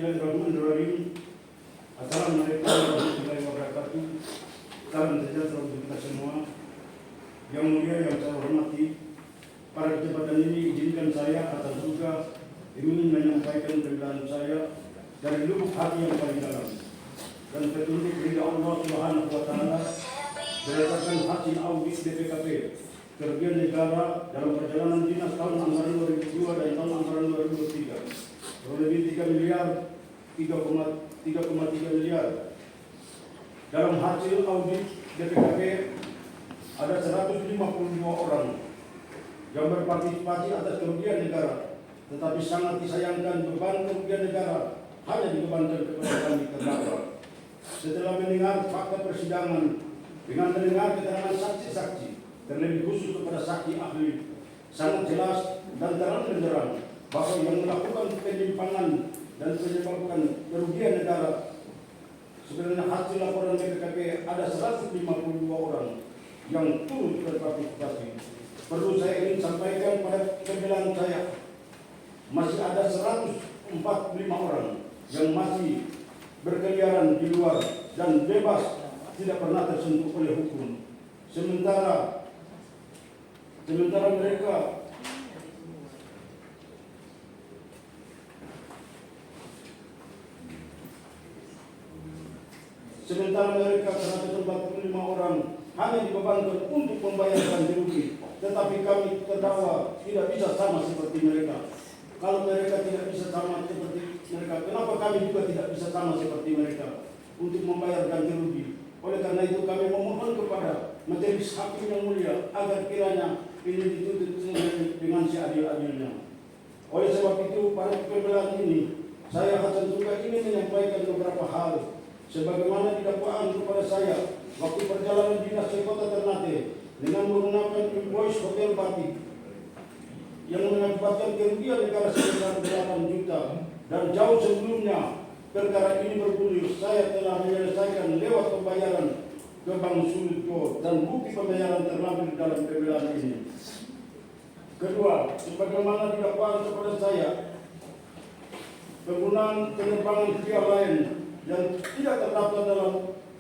Bismillahirrahmanirrahim. Assalamualaikum warahmatullahi wabarakatuh. Salam sejahtera untuk kita semua. Yang mulia yang saya hormati, pada kesempatan ini izinkan saya atas juga ingin menyampaikan pembelaan saya dari lubuk hati yang paling dalam dan petunjuk dari Allah Subhanahu wa Ta'ala berdasarkan hasil audit BPKP kerugian negara dalam perjalanan dinas tahun anggaran 2002 dan tahun anggaran 2023 kurang lebih 3 miliar 3,3 miliar. Dalam hasil audit BPKP ada 152 orang yang berpartisipasi atas kerugian negara, tetapi sangat disayangkan beban kerugian negara hanya dibebankan kepada kami terdakwa. Setelah mendengar fakta persidangan dengan mendengar keterangan saksi-saksi, terlebih khusus kepada saksi ahli, sangat jelas dan terang benderang bahwa yang melakukan penyimpangan dan menyebabkan kerugian negara sebenarnya hasil laporan BPKP ada 152 orang yang turut berpartisipasi. Perlu saya ingin sampaikan pada pembelaan saya, masih ada 145 orang yang masih berkeliaran di luar dan bebas, tidak pernah tersentuh oleh hukum. Sementara mereka Sementara mereka 145 orang hanya dibebankan untuk membayar ganti rugi, tetapi kami terdakwa tidak bisa sama seperti mereka. Kalau mereka tidak bisa sama seperti mereka, kenapa kami juga tidak bisa sama seperti mereka untuk membayar ganti rugi? Oleh karena itu kami memohon kepada Majelis Hakim yang mulia agar kiranya ini dituntut dengan seadil-adilnya. Oleh sebab itu pada pembelaan ini saya Hasan juga ingin menyampaikan beberapa hal sebagaimana didakwaan kepada saya waktu perjalanan dinas ke kota Ternate dengan menggunakan invoice hotel batik yang mengakibatkan kerugian negara sebesar 8 juta, dan jauh sebelumnya perkara ini bergulir saya telah menyelesaikan lewat pembayaran ke Bank Sulutko dan bukti pembayaran terlampir dalam pembelaan ini. Kedua, sebagaimana didakwaan kepada saya penggunaan penerbangan pihak lain yang tidak terdaftar dalam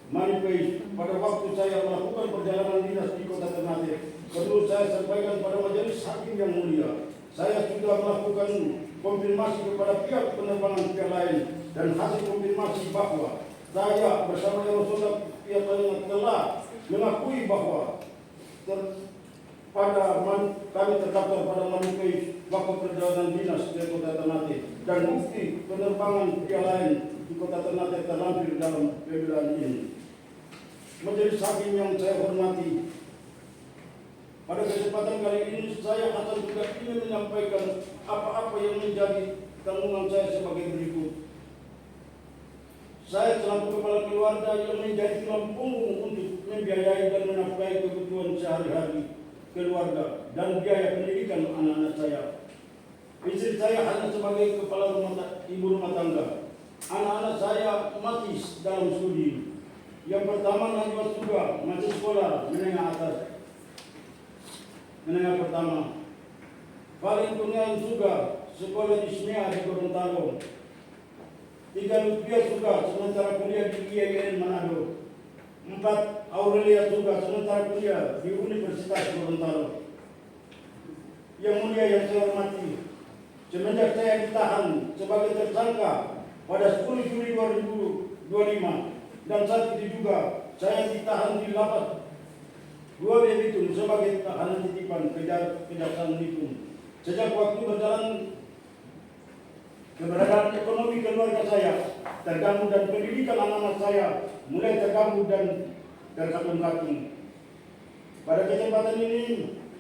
manifest pada waktu saya melakukan perjalanan dinas di kota Ternate. Perlu saya sampaikan pada majelis hakim yang mulia, saya sudah melakukan konfirmasi kepada pihak penerbangan pihak lain dan hasil konfirmasi bahwa saya bersama dengan saudara pihak lain telah mengakui bahwa kami terdaftar pada manifest waktu perjalanan dinas ke kota Ternate dan bukti penerbangan pihak lain di kota Ternate terlampir dalam pembelaan ini. Majelis hakim yang saya hormati, pada kesempatan kali ini saya akan juga ingin menyampaikan apa-apa yang menjadi tanggungan saya sebagai berikut. Saya selaku kepala keluarga yang menjadi tulang punggung untuk membiayai dan menafkahi kebutuhan sehari-hari keluarga dan biaya pendidikan anak-anak saya. Istri saya hanya sebagai kepala ibu rumah tangga. Anak-anak saya mati dalam studi. Yang pertama Najwa Suga masih sekolah menengah atas, menengah pertama. Paling Kurniawan Suga sekolah di SMEA di Gorontalo. 3 Lutfia Suga sementara kuliah di IAIN Manado. 4 Aurelia Suga sementara kuliah di Universitas Gorontalo. Yang mulia yang saya hormati, semenjak saya ditahan sebagai tersangka pada 10 Juli 2025 dan saat itu juga saya ditahan di lapas 2 Bitung sebagai tahanan titipan Kejaksaan Bitung. Sejak waktu berjalan keberadaan ekonomi keluarga saya terganggu dan pendidikan anak-anak saya mulai terganggu dan terkatung-katung. Pada kesempatan ini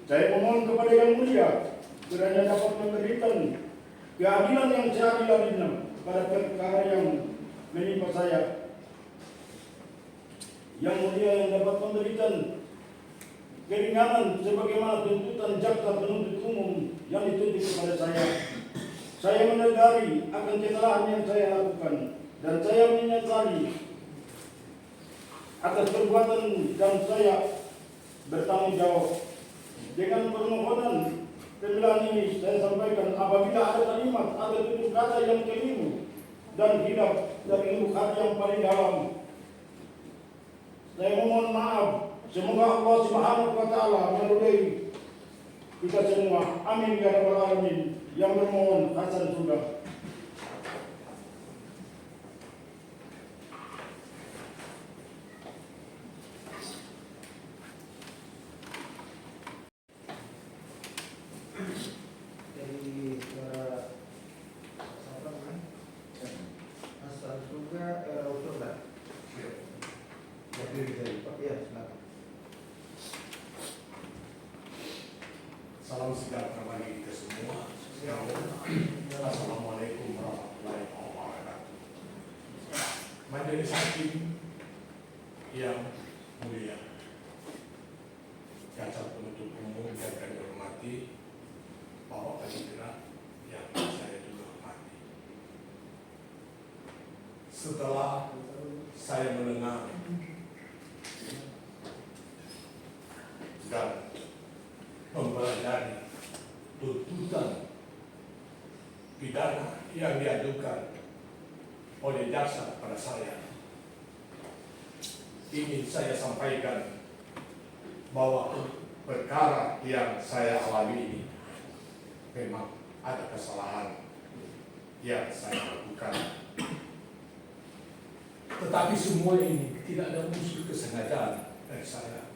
saya memohon kepada Yang Mulia kiranya dapat memberikan keadilan yang seadil-adilnya pada perkara yang menimpa saya. Yang Mulia yang dapat memberikan keringanan sebagaimana tuntutan jaksa penuntut umum yang dituntut kepada saya. Saya menyadari akan kesalahan yang saya lakukan dan saya menyesali atas perbuatan dan saya bertanggung jawab. Dengan permohonan pembelaan ini saya sampaikan apabila ada kalimat atau tutur kata yang keliru dan hidup dari lubuk hati yang paling dalam. Saya mohon maaf. Semoga Allah Subhanahu wa Ta'ala meridai kita semua. Amin ya rabbal alamin. Yang bermohon Hasan Sudah. Dari suara siapa namanya? Hasan Suga, Usullah. Dari Pak, ya silakan. Salam sejahtera bagi kita semua. Assalamualaikum warahmatullahi wabarakatuh. Majelis Hakim yang mulia, jaksa penuntut umum yang kami hormati, Bapak Kadipira yang saya juga hormati. Setelah saya mendengar dan mempelajari tuntutan pidana yang diajukan oleh jaksa pada saya, ingin saya sampaikan bahwa perkara yang saya alami ini memang ada kesalahan yang saya lakukan. Tetapi semua ini tidak ada unsur kesengajaan dari saya.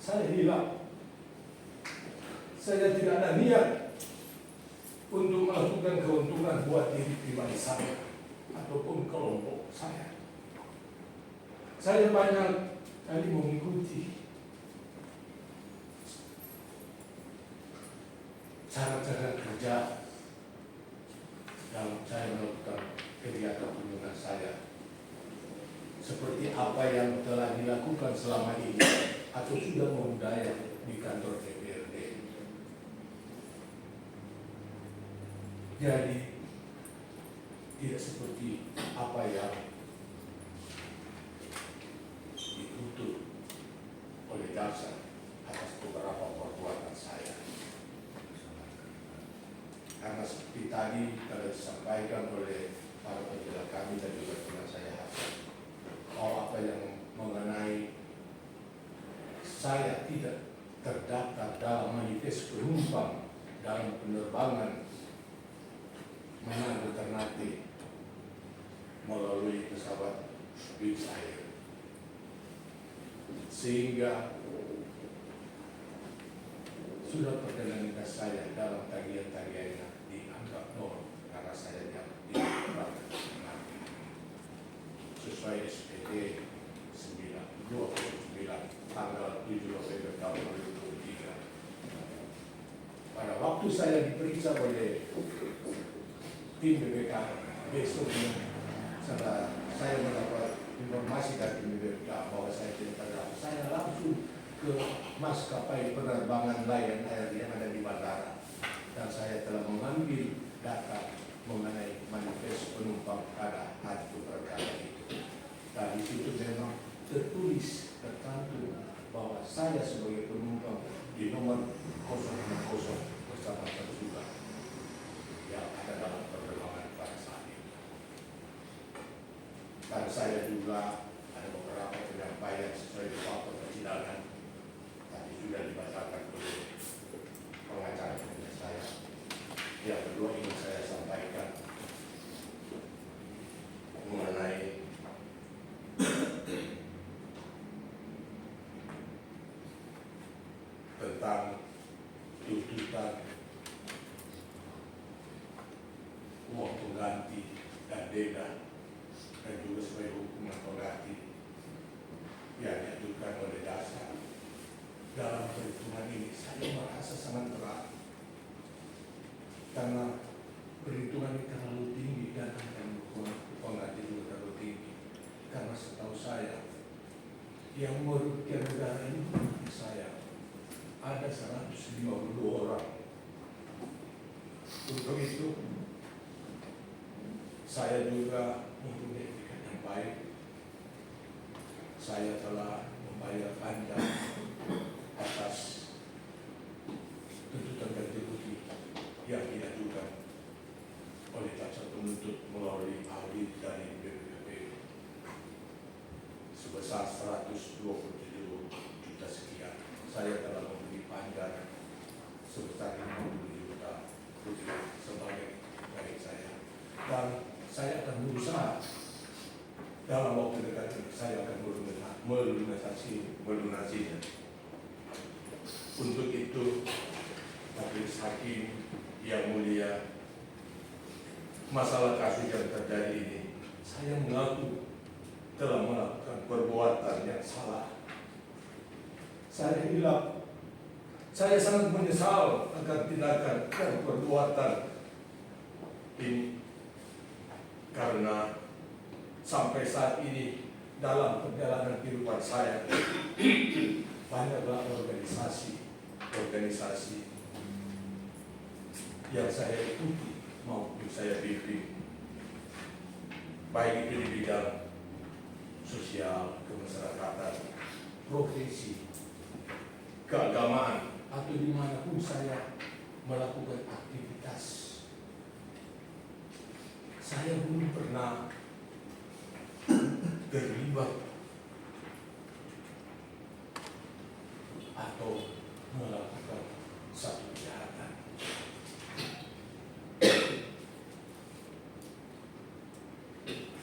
Saya hilang. Saya tidak ada niat untuk melakukan keuntungan buat diri pribadi saya ataupun kelompok saya. Saya banyak kali mengikuti cara-cara kerja dalam saya melakukan kegiatan kunjungan saya, seperti apa yang telah dilakukan selama ini atau sudah membudaya di kantor DPRD. Jadi tidak seperti apa yang dituntut oleh jaksa atas beberapa perbuatan saya. Karena seperti tadi telah disampaikan oleh para penjelas kami dan juga teman saya Hasan, apa yang mengenai saya tidak terdaftar dalam manifest penumpang dalam penerbangan mengenai alternatif melalui pesawat Wings Air, sehingga surat perjalanan saya dalam tagihan-tagihannya dianggap nol karena saya tidak sesuai SPT 29 tanggal 7 November tahun 2023. Pada waktu saya diperiksa oleh tim BPK besoknya, setelah saya mendapat informasi dari tim BPK bahwa saya tidak terdaftar, saya langsung ke maskapai penerbangan Lion Air yang ada di bandara, dan saya telah mengambil data mengenai manifest penumpang pada hari perkara itu. Dan di situ memang tertulis tercantum bahwa saya sebagai penumpang di nomor 060 bersama tersuka yang ada dalam penerbangan pada saat itu. Dan saya juga ada beberapa penyampaian sesuai fakta persidangan tadi sudah dibacakan oleh pengacara saya. Yang kedua ingin saya sampaikan mengenai tentang tuntutan uang pengganti dan denda dan juga sebagai hukuman pengganti yang diajukan oleh jaksa. Dalam perhitungan ini saya merasa sangat berat karena perhitungan ini terlalu tinggi dan hukuman pengganti juga terlalu tinggi, karena setahu saya yang merugikan negara ini bukan saya, ada 150 orang. Untuk itu saya juga mempunyai etikat yang baik. Saya telah membayar panja atas tuntutan ganti rugi yang diajukan oleh jaksa penuntut melalui ahli sebesar 127 juta sekian. Saya telah memberi pajak sebesar 50 juta rupiah sebagai dari saya. Dan saya akan berusaha dalam waktu dekat ini saya akan melunasinya. Untuk itu, Majelis Hakim yang mulia, masalah kasus yang terjadi ini, saya mengaku telah melakukan perbuatan yang salah. Saya hilaf. Saya sangat menyesal akan tindakan dan perbuatan ini karena sampai saat ini dalam perjalanan kehidupan saya banyaklah organisasi yang saya ikuti maupun saya pimpin, baik itu di bidang sosial, kemasyarakatan, profesi, keagamaan, atau dimanapun saya melakukan aktivitas. Saya belum pernah terlibat atau melakukan satu kejahatan.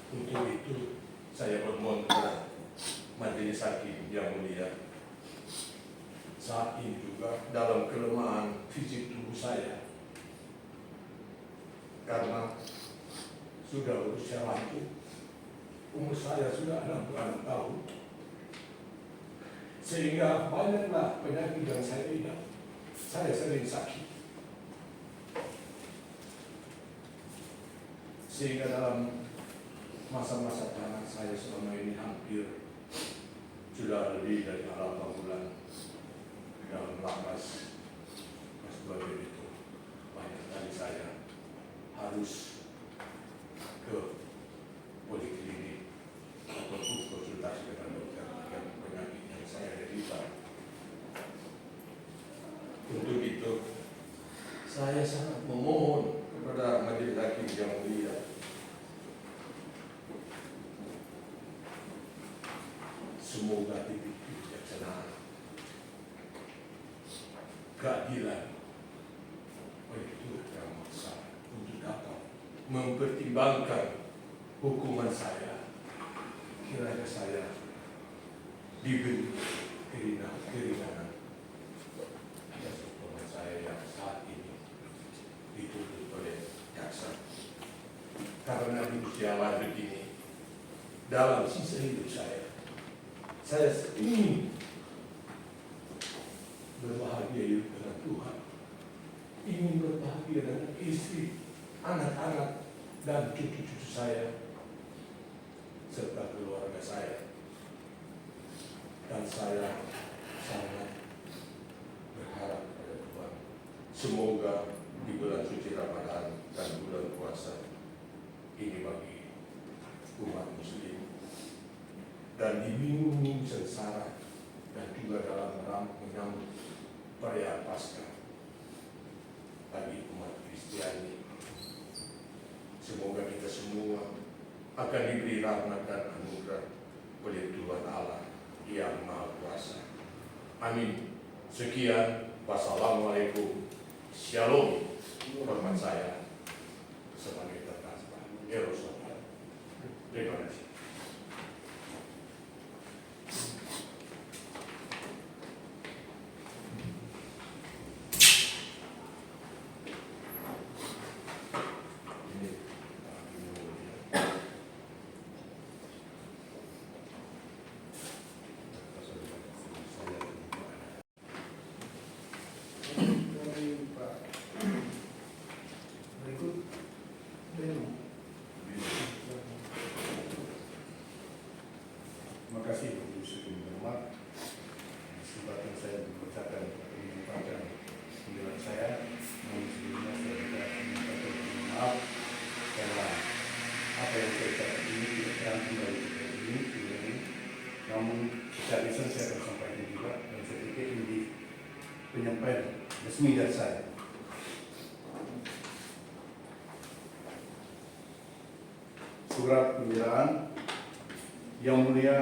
Untuk itu saya bermohon kepada Majelis Hakim yang mulia, saat ini juga dalam kelemahan fisik tubuh saya karena sudah berusia lanjut, umur saya sudah 66 tahun, sehingga banyaklah penyakit yang saya idap. Saya sering sakit, sehingga dalam masa-masa tahanan saya selama ini hampir sudah lebih dari 8 bulan dalam lapas. Sebab itu banyak kali saya harus ke poliklinik ataupun konsultasi dengan dokter terkait penyakit yang saya derita. Untuk itu saya sangat memohon kepada Majelis Hakim yang mulia, semoga titik kebijaksanaan, keadilan oleh Tuhan Yang Maha Esa untuk dapat mempertimbangkan hukuman saya. Kiranya saya diberi keringanan atas hukuman saya yang saat ini dituntut oleh jaksa. Karena di usia lanjut ini, dalam sisa hidup saya ingin berbahagia dengan Tuhan, ingin berbahagia dengan istri, anak-anak, dan cucu-cucu saya, serta keluarga saya. Dan saya sangat berharap kepada Tuhan, semoga di bulan suci Ramadan dan bulan puasa ini bagi umat muslim, dan di minggu sengsara dan juga dalam menyambut perayaan Paskah bagi umat Kristiani, semoga kita semua akan diberi rahmat dan anugerah oleh Tuhan Allah yang Maha Kuasa. Amin. Sekian. Wassalamualaikum. Shalom. Hormat saya sebagai terdakwa Eros. Terima kasih. Terima kasih Ibu Sri Hormat. Kesempatan saya mengucapkan penyampaian penjelasan saya. Namun sebelumnya saya juga mengucapkan maaf karena apa yang saya katakan ini tidak terangkum dari ini. Namun secara lisan saya akan sampaikan juga, dan saya pikir ini penyampaian resmi dari saya. Surat pembelaan Yang Mulia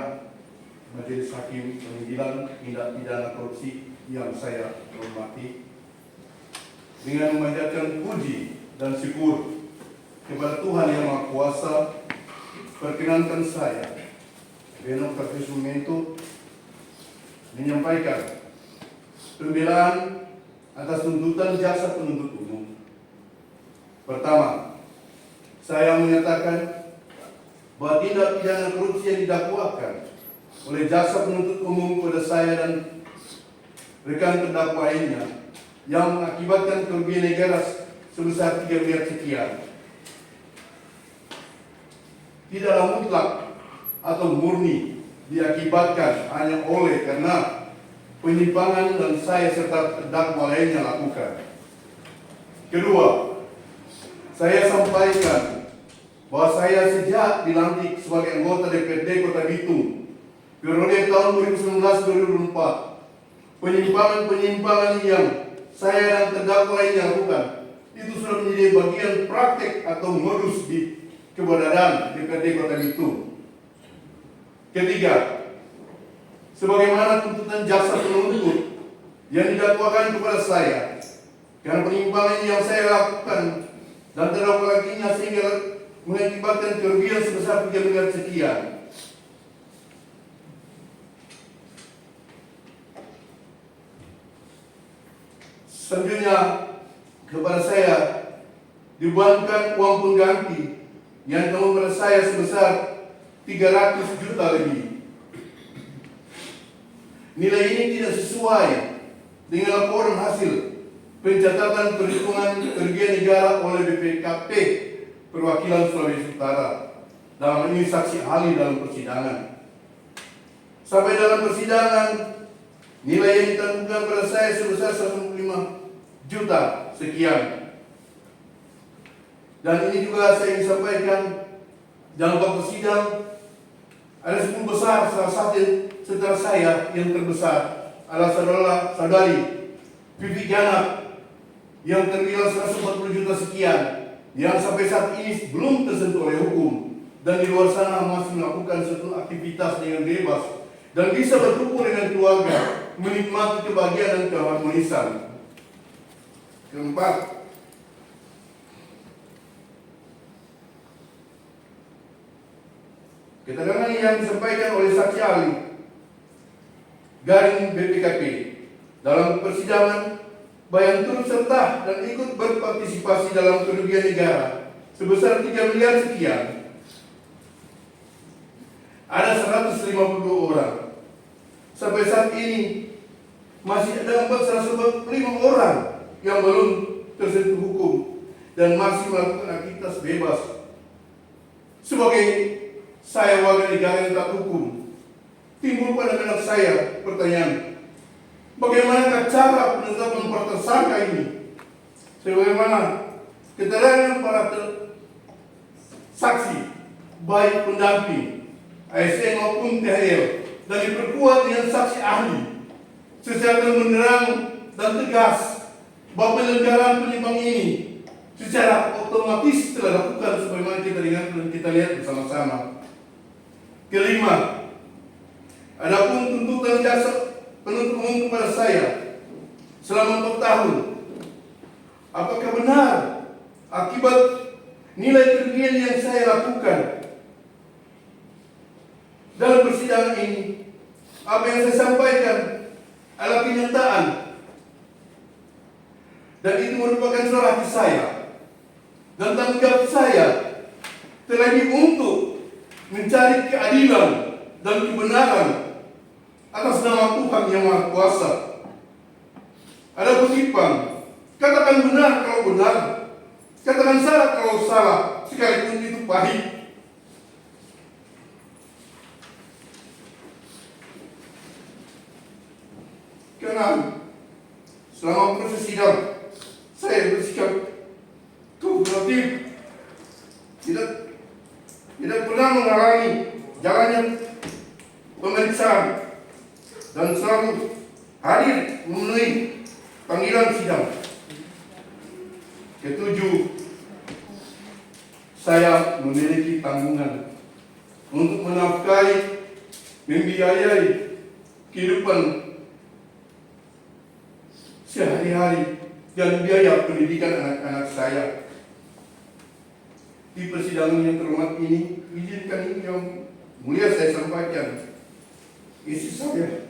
Majelis Hakim Pengadilan Tindak Pidana Korupsi yang saya hormati, dengan memanjatkan puji dan syukur kepada Tuhan Yang Maha Kuasa, perkenankan saya, Beno Kartisumento, menyampaikan pembelaan atas tuntutan jaksa penuntut umum. Pertama, saya menyatakan bahwa tindak pidana korupsi yang didakwakan oleh jaksa penuntut umum kepada saya dan rekan terdakwa lainnya yang mengakibatkan kerugian negara sebesar 3 miliar sekian tidaklah mutlak atau murni diakibatkan hanya oleh karena penyimpangan dan saya serta terdakwa lainnya lakukan. Kedua, saya sampaikan bahwa saya sejak dilantik sebagai anggota DPRD Kota Bitung periode tahun 2019-2024, penyimpangan-penyimpangan yang saya dan terdakwa lainnya lakukan itu sudah menjadi bagian praktek atau modus di keberadaan DPRD Kota Bitung. Ketiga, sebagaimana tuntutan jaksa penuntut yang didakwakan kepada saya karena penyimpangan yang saya lakukan dan terdakwa lainnya sehingga mengakibatkan kerugian sebesar 3 miliar sekian. Selanjutnya, kepada saya dibebankan uang pengganti yang telah kepada saya sebesar 300 juta lebih. Nilai ini tidak sesuai dengan laporan hasil pencatatan perhitungan kerugian negara oleh BPKP Perwakilan Sulawesi Utara, dalam ini saksi ahli dalam persidangan. Sampai dalam persidangan, nilai yang ditanggungan pada saya sebesar 105 juta sekian. Dan ini juga saya ingin sampaikan, dalam waktu sidang ada 10 besar, salah satu saudara saya yang terbesar adalah saudari Vivi Jana yang terbilang 140 juta sekian, yang sampai saat ini belum tersentuh oleh hukum dan di luar sana masih melakukan suatu aktivitas dengan bebas dan bisa berkumpul dengan keluarga, menikmati kebahagiaan dan keharmonisan. Keempat, keterangan yang disampaikan oleh saksi ahli garing BPKP dalam persidangan bayan turut serta dan ikut berpartisipasi dalam kerugian negara sebesar 3 miliar sekian. Ada 152 orang. Sampai saat ini masih ada 445 orang yang belum tersentuh hukum dan masih melakukan aktivitas bebas. Sebagai saya warga negara yang taat hukum, timbul pada benak saya pertanyaan, bagaimana cara penetapan para tersangka ini? Sebagaimana keterangan para saksi, baik pendamping, ASN maupun THL, dan diperkuat dengan saksi ahli secara menerang dan tegas bahwa penyelenggaraan penyimpangan ini secara otomatis telah dilakukan sebagaimana kita dengar dan kita lihat bersama-sama. Kelima, adapun tuntutan jaksa penuntut umum kepada saya selama 4 tahun, apakah benar akibat nilai kerugian yang saya lakukan dalam persidangan ini? Apa yang saya sampaikan adalah kenyataan dan itu merupakan suara hati saya dan tanggung jawab saya terlebih untuk mencari keadilan dan kebenaran atas nama Tuhan Yang Maha Kuasa. Ada kutipan, katakan benar kalau benar, katakan salah kalau salah, sekalipun itu pahit. Karena selama proses sidang saya bersikap kooperatif, tidak pernah menghalangi jalannya pemeriksaan dan selalu hadir memenuhi panggilan sidang. Ketujuh, saya memiliki tanggungan untuk menafkahi membiayai kehidupan sehari-hari dan biaya pendidikan anak-anak saya. Di persidangan yang terhormat ini, izinkan ini yang mulia saya sampaikan isi saya.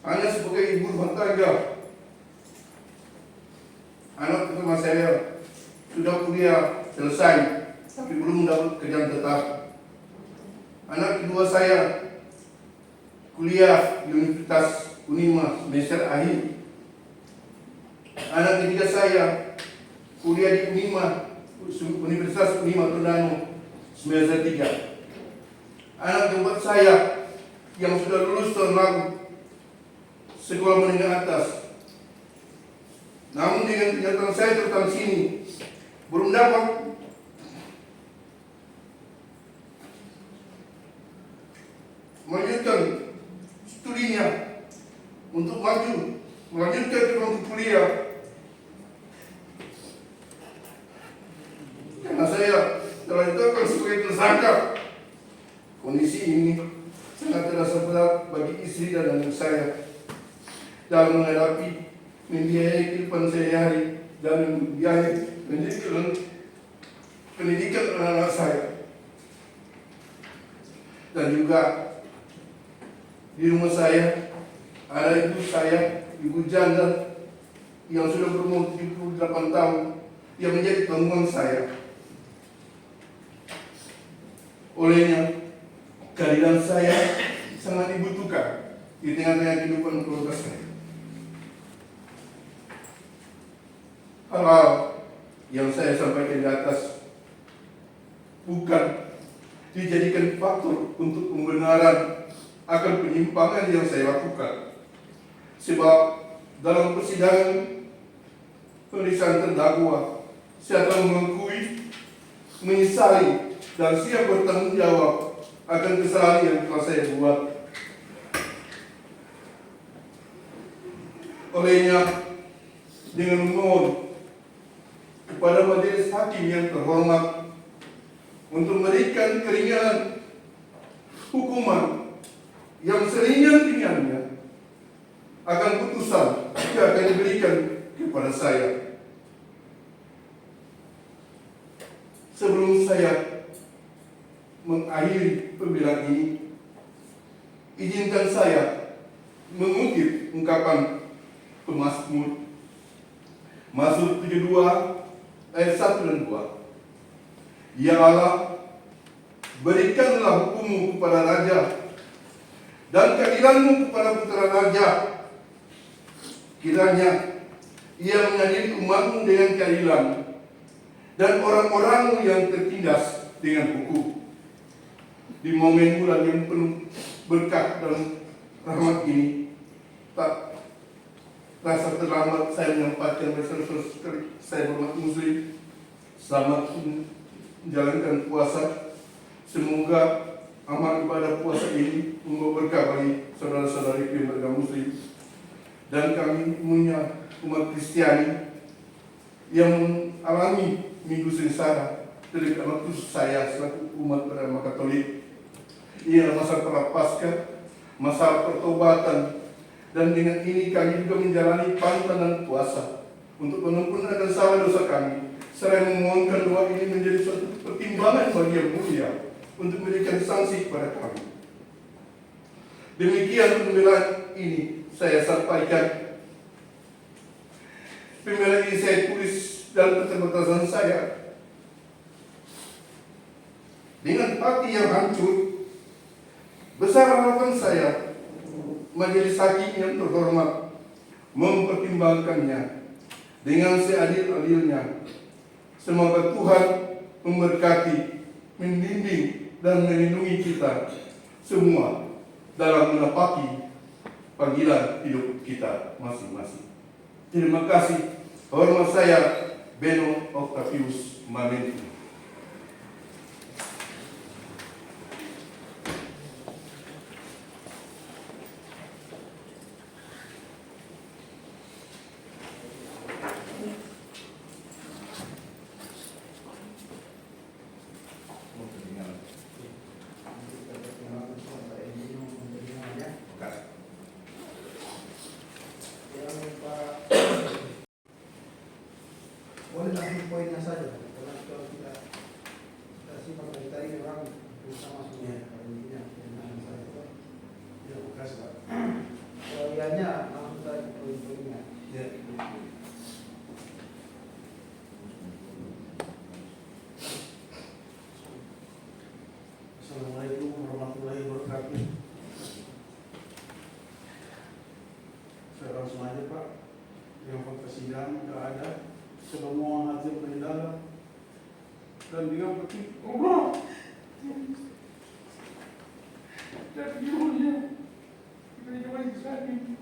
Hanya sebagai ibu rumah tangga, anak pertama saya sudah kuliah selesai, tapi belum dapat kerjaan tetap. Anak kedua saya kuliah di Universitas Unima semester akhir. Anak ketiga saya kuliah di Universitas Unima Tondano semester 3. Anak keempat saya yang sudah lulus tahun lalu sekolah menengah atas, namun dengan kenyataan saya tentang sini belum dapat melanjutkan studinya untuk maju melanjutkan ke bangku kuliah, karena saya telah ditetapkan sebagai tersangka. Kondisi ini sangat terasa berat bagi istri dan anak saya dalam menghadapi membiayai kehidupan sehari-hari dan membiayai pendidikan anak-anak saya. Dan juga di rumah saya ada ibu saya, ibu janda yang sudah berumur 78 tahun yang menjadi tanggungan saya. Olehnya kehadiran saya sangat dibutuhkan di tengah-tengah kehidupan keluarga saya. Hal-hal yang saya sampaikan di atas bukan dijadikan faktor untuk pembenaran akan penyimpangan yang saya lakukan. Sebab dalam persidangan pemeriksaan terdakwa, saya telah mengakui, menyesali, dan siap bertanggung jawab akan kesalahan yang telah saya buat. Olehnya, dengan memohon kepada majelis hakim yang terhormat untuk memberikan keringanan hukuman yang seringan-ringannya akan putusan yang akan diberikan kepada saya. Sebelum saya mengakhiri pembelaan ini, izinkan saya mengutip ungkapan pemazmur Mazmur 72 ayat 1 dan 2. Ya Allah, berikanlah hukum-Mu kepada raja dan keadilan-Mu kepada putra raja. Kiranya ia mengadili umat-Mu dengan keadilan dan orang-orang-Mu yang tertindas dengan hukum. Di momen bulan yang penuh berkah dan rahmat ini, tak rasa terlambat saya menyampaikan bersama-sama sekali saya berumat muslim selamat menjalankan puasa. Semoga amal ibadah puasa ini membawa berkah bagi saudara-saudari keluarga muslim dan kami punya umat Kristiani yang mengalami minggu sengsara dari waktu saya selaku umat beragama Katolik. Ini adalah masa prapaskah, masa pertobatan, dan dengan ini kami juga menjalani pantanan puasa untuk mengampunkan salah dosa kami. Saya memohonkan doa ini menjadi suatu pertimbangan bagi Yang Mulia untuk memberikan sanksi kepada kami. Demikian pembelaan ini saya sampaikan. Pembelaan ini saya tulis dalam keterbatasan saya dengan hati yang hancur. Besar harapan saya majelis hakim yang terhormat mempertimbangkannya dengan seadil-adilnya. Semoga Tuhan memberkati, membimbing, dan melindungi kita semua dalam menepati panggilan hidup kita masing-masing. Terima kasih. Hormat saya, Beno Octavius Mamentu. sidang tidak ada, semua hasil penjara dan dia berarti Allah dan Yulia kita jawab sekali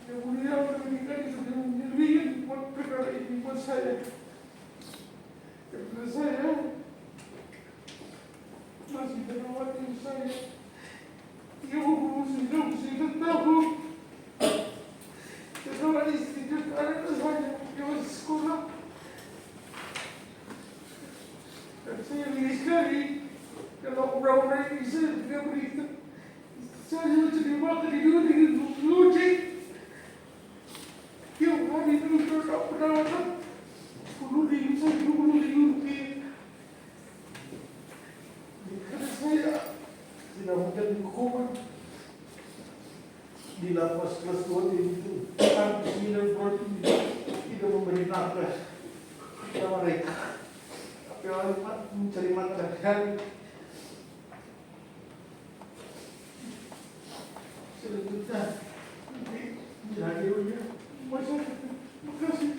yang mulia meninggal sudah menyelidiki buat perkara ini buat saya karena saya masih merawat ibu saya 39 tahun. Setelah istri dan anak saya di sekolah. Dan saya ingin sekali kalau orang-orang ini saya tidak berita. Saya terima kedua dengan lucu. Yang hari itu tak perawatan 10.000 sampai 20.000 rupiah. Karena saya tidak mungkin hukuman di lapas kelas 2 itu hampir 9 bulan ini tidak memberi nafkah kepada mereka. Tapi orang mencari matahari. Selanjutnya menjadi masyarakat. Terima kasih.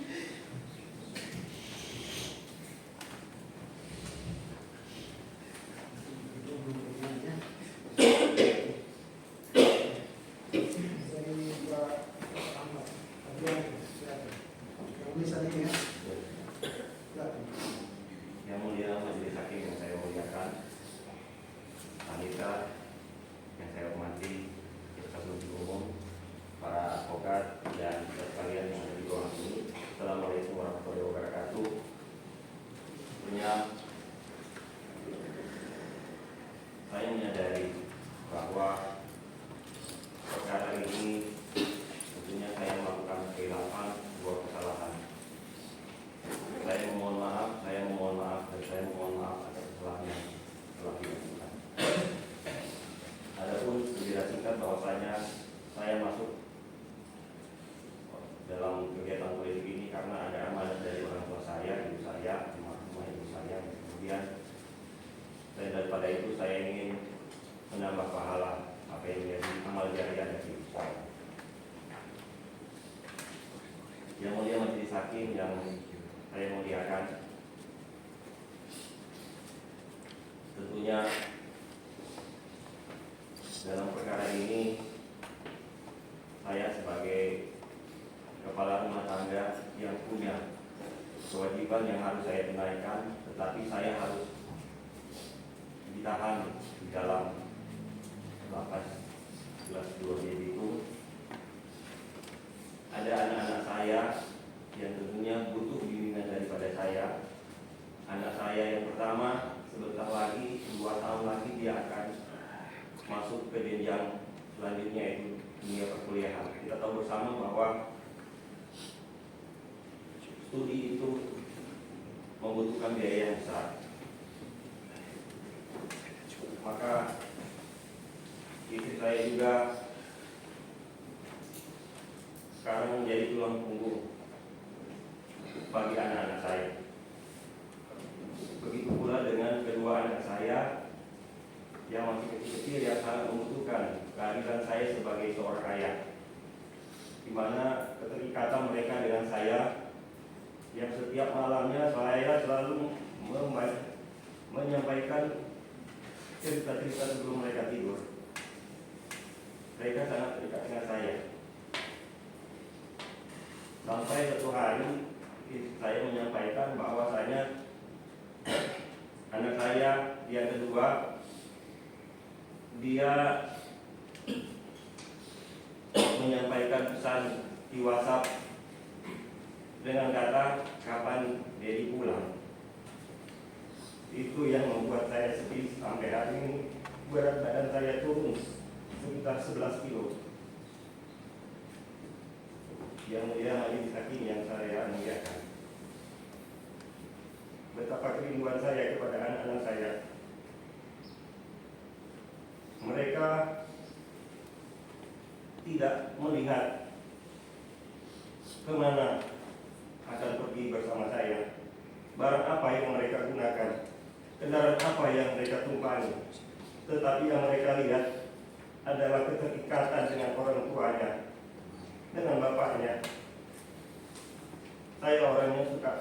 Yang mulia majelis hakim yang saya muliakan, wanita yang saya hormati, jaksa penuntut umum, para advokat dan kita sekalian yang ada di ruangan ini. Assalamualaikum warahmatullahi wabarakatuh. Tentunya saya menyadari bahwa perkara ini tentunya saya melakukan kehilapan sebuah kesalahan. Saya mohon maaf, dan saya mohon maaf atas kesalahan yang telah dilakukan. Adapun secara singkat bahwasanya saya masuk dalam kegiatan politik ini karena ada amanat dari orang tua saya, ibu saya, almarhumah ibu saya. Kemudian daripada itu saya ingin menambah pahala apa yang menjadi amal jariah dari ibu saya. Yang mulia majelis hakim yang saya muliakan, tentunya dalam perkara ini saya sebagai kepala rumah tangga yang punya kewajiban yang harus saya tunaikan, tetapi saya harus ditahan di dalam lapas kelas 2 itu. Ada anak-anak saya yang tentunya butuh bimbingan daripada saya. Anak saya yang pertama sebentar lagi 2 tahun lagi dia akan masuk ke jenjang selanjutnya, yaitu dunia perkuliahan. Kita tahu bersama bahwa studi itu membutuhkan biaya yang besar. Maka istri saya juga sekarang menjadi tulang punggung bagi anak-anak saya. Begitu pula dengan kedua anak saya yang masih kecil-kecil yang sangat membutuhkan kehadiran saya sebagai seorang ayah, di mana keterikatan mereka dengan saya yang setiap malamnya saya selalu menyampaikan cerita-cerita sebelum mereka tidur. Mereka sangat terikat dengan saya. Sampai suatu hari saya menyampaikan bahwasanya anak saya yang kedua dia menyampaikan pesan di WhatsApp dengan kata kapan Dedi pulang. Itu yang membuat saya sedih. Sampai hari ini berat badan saya turun sekitar 11 kilo. Yang mulia majelis hakim yang saya muliakan, betapa kerinduan saya kepada anak-anak saya. Mereka tidak melihat kemana akan pergi bersama saya, barang apa yang mereka gunakan, kendaraan apa yang mereka tumpangi, tetapi yang mereka lihat adalah keterikatan dengan orang tuanya, dengan bapaknya. Saya orangnya suka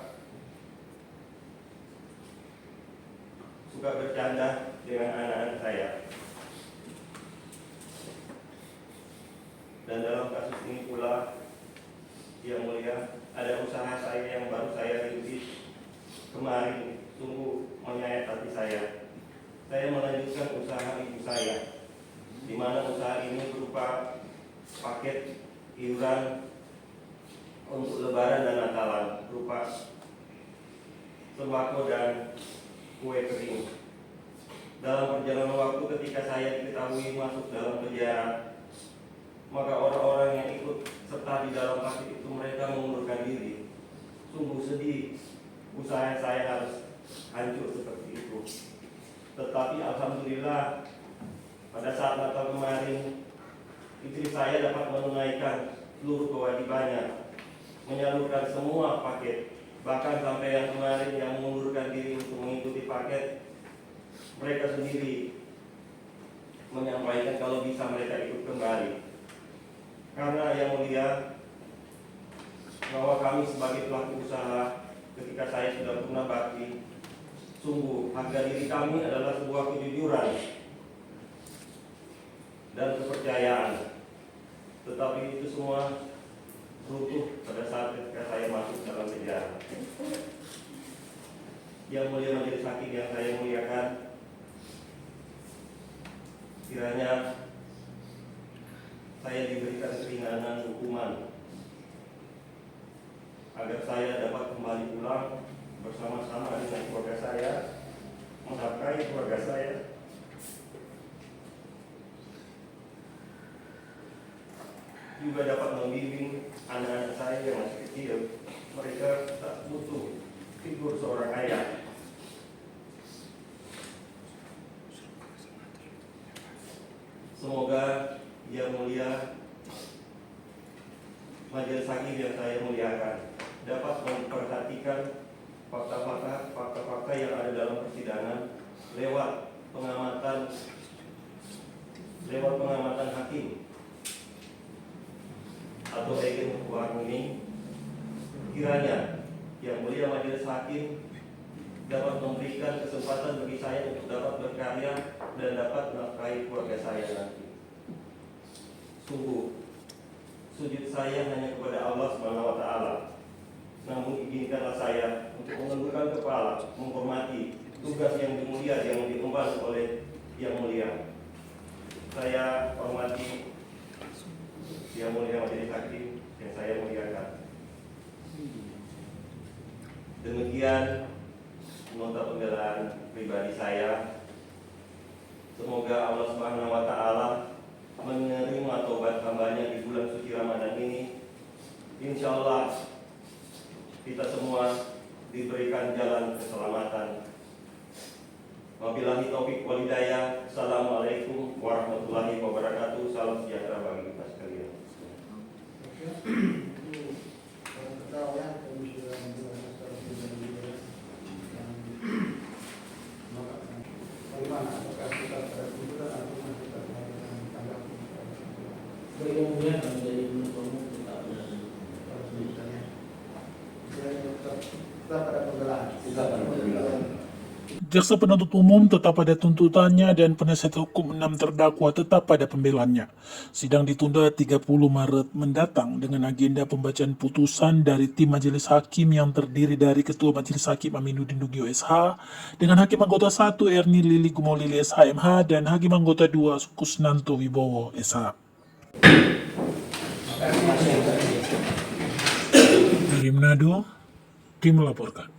bercanda dengan anak-anak saya. Dan dalam kasus ini pula, Yang Mulia, ada usaha saya yang baru saya rintis kemarin, sungguh menyayat hati saya. Saya melanjutkan usaha ibu saya, di mana usaha ini berupa paket iuran untuk Lebaran dan Natalan, berupa sembako dan kue kering. Dalam perjalanan waktu ketika saya diketahui masuk dalam penjara, maka orang-orang yang ikut serta di dalam paket itu mereka mengundurkan diri. Sungguh sedih, usaha saya harus hancur seperti itu. Tetapi alhamdulillah, pada saat Natal kemarin, istri saya dapat menunaikan seluruh kewajibannya, menyalurkan semua paket. Bahkan sampai yang kemarin yang mengundurkan diri untuk mengikuti paket, mereka sendiri menyampaikan kalau bisa mereka ikut kembali. Karena Yang Mulia, bahwa kami sebagai pelaku usaha ketika saya sudah pernah bakti, sungguh harga diri kami adalah sebuah kejujuran dan kepercayaan. Tetapi itu semua runtuh pada saat ketika saya masuk dalam penjara. Yang Mulia Majelis Hakim yang saya muliakan, kiranya saya diberikan keringanan hukuman agar saya dapat kembali pulang bersama-sama dengan keluarga saya, menafkahi keluarga saya, juga dapat membimbing anak-anak saya yang masih kecil. Mereka tak butuh figur seorang ayah. Semoga Yang Mulia Majelis Hakim yang saya muliakan dapat memperhatikan fakta-fakta yang ada dalam persidangan lewat pengamatan hakim atau agen hukum ini. Kiranya Yang Mulia Majelis Hakim dapat memberikan kesempatan bagi saya untuk dapat berkarya dan dapat menafkahi keluarga saya nanti. Sungguh, sujud saya hanya kepada Allah SWT. Namun izinkanlah saya untuk menundukkan kepala, menghormati tugas yang mulia yang diemban oleh Yang Mulia. Saya hormati Yang Mulia Majelis Hakim yang saya muliakan. Demikian nota pembelaan pribadi saya. Semoga Allah Subhanahu wa Ta'ala menerima taubat hambanya di bulan suci Ramadan ini. Insya Allah kita semua diberikan jalan keselamatan. Wabillahi taufiq wal hidayah. Assalamualaikum warahmatullahi wabarakatuh. Salam sejahtera bagi kita sekalian. Kemudian menjadi penuntut umum tetap pada pembelaan. Jaksa penuntut umum tetap pada tuntutannya dan penasihat hukum 6 terdakwa tetap pada pembelaannya. Sidang ditunda 30 Maret mendatang dengan agenda pembacaan putusan dari tim majelis hakim yang terdiri dari Ketua Majelis Hakim Aminuddin Nugio SH dengan Hakim Anggota 1 Erni Lili Gumolili SHMH dan Hakim Anggota 2 Kusnanto Wibowo SH. Dari Manado, tim melaporkan.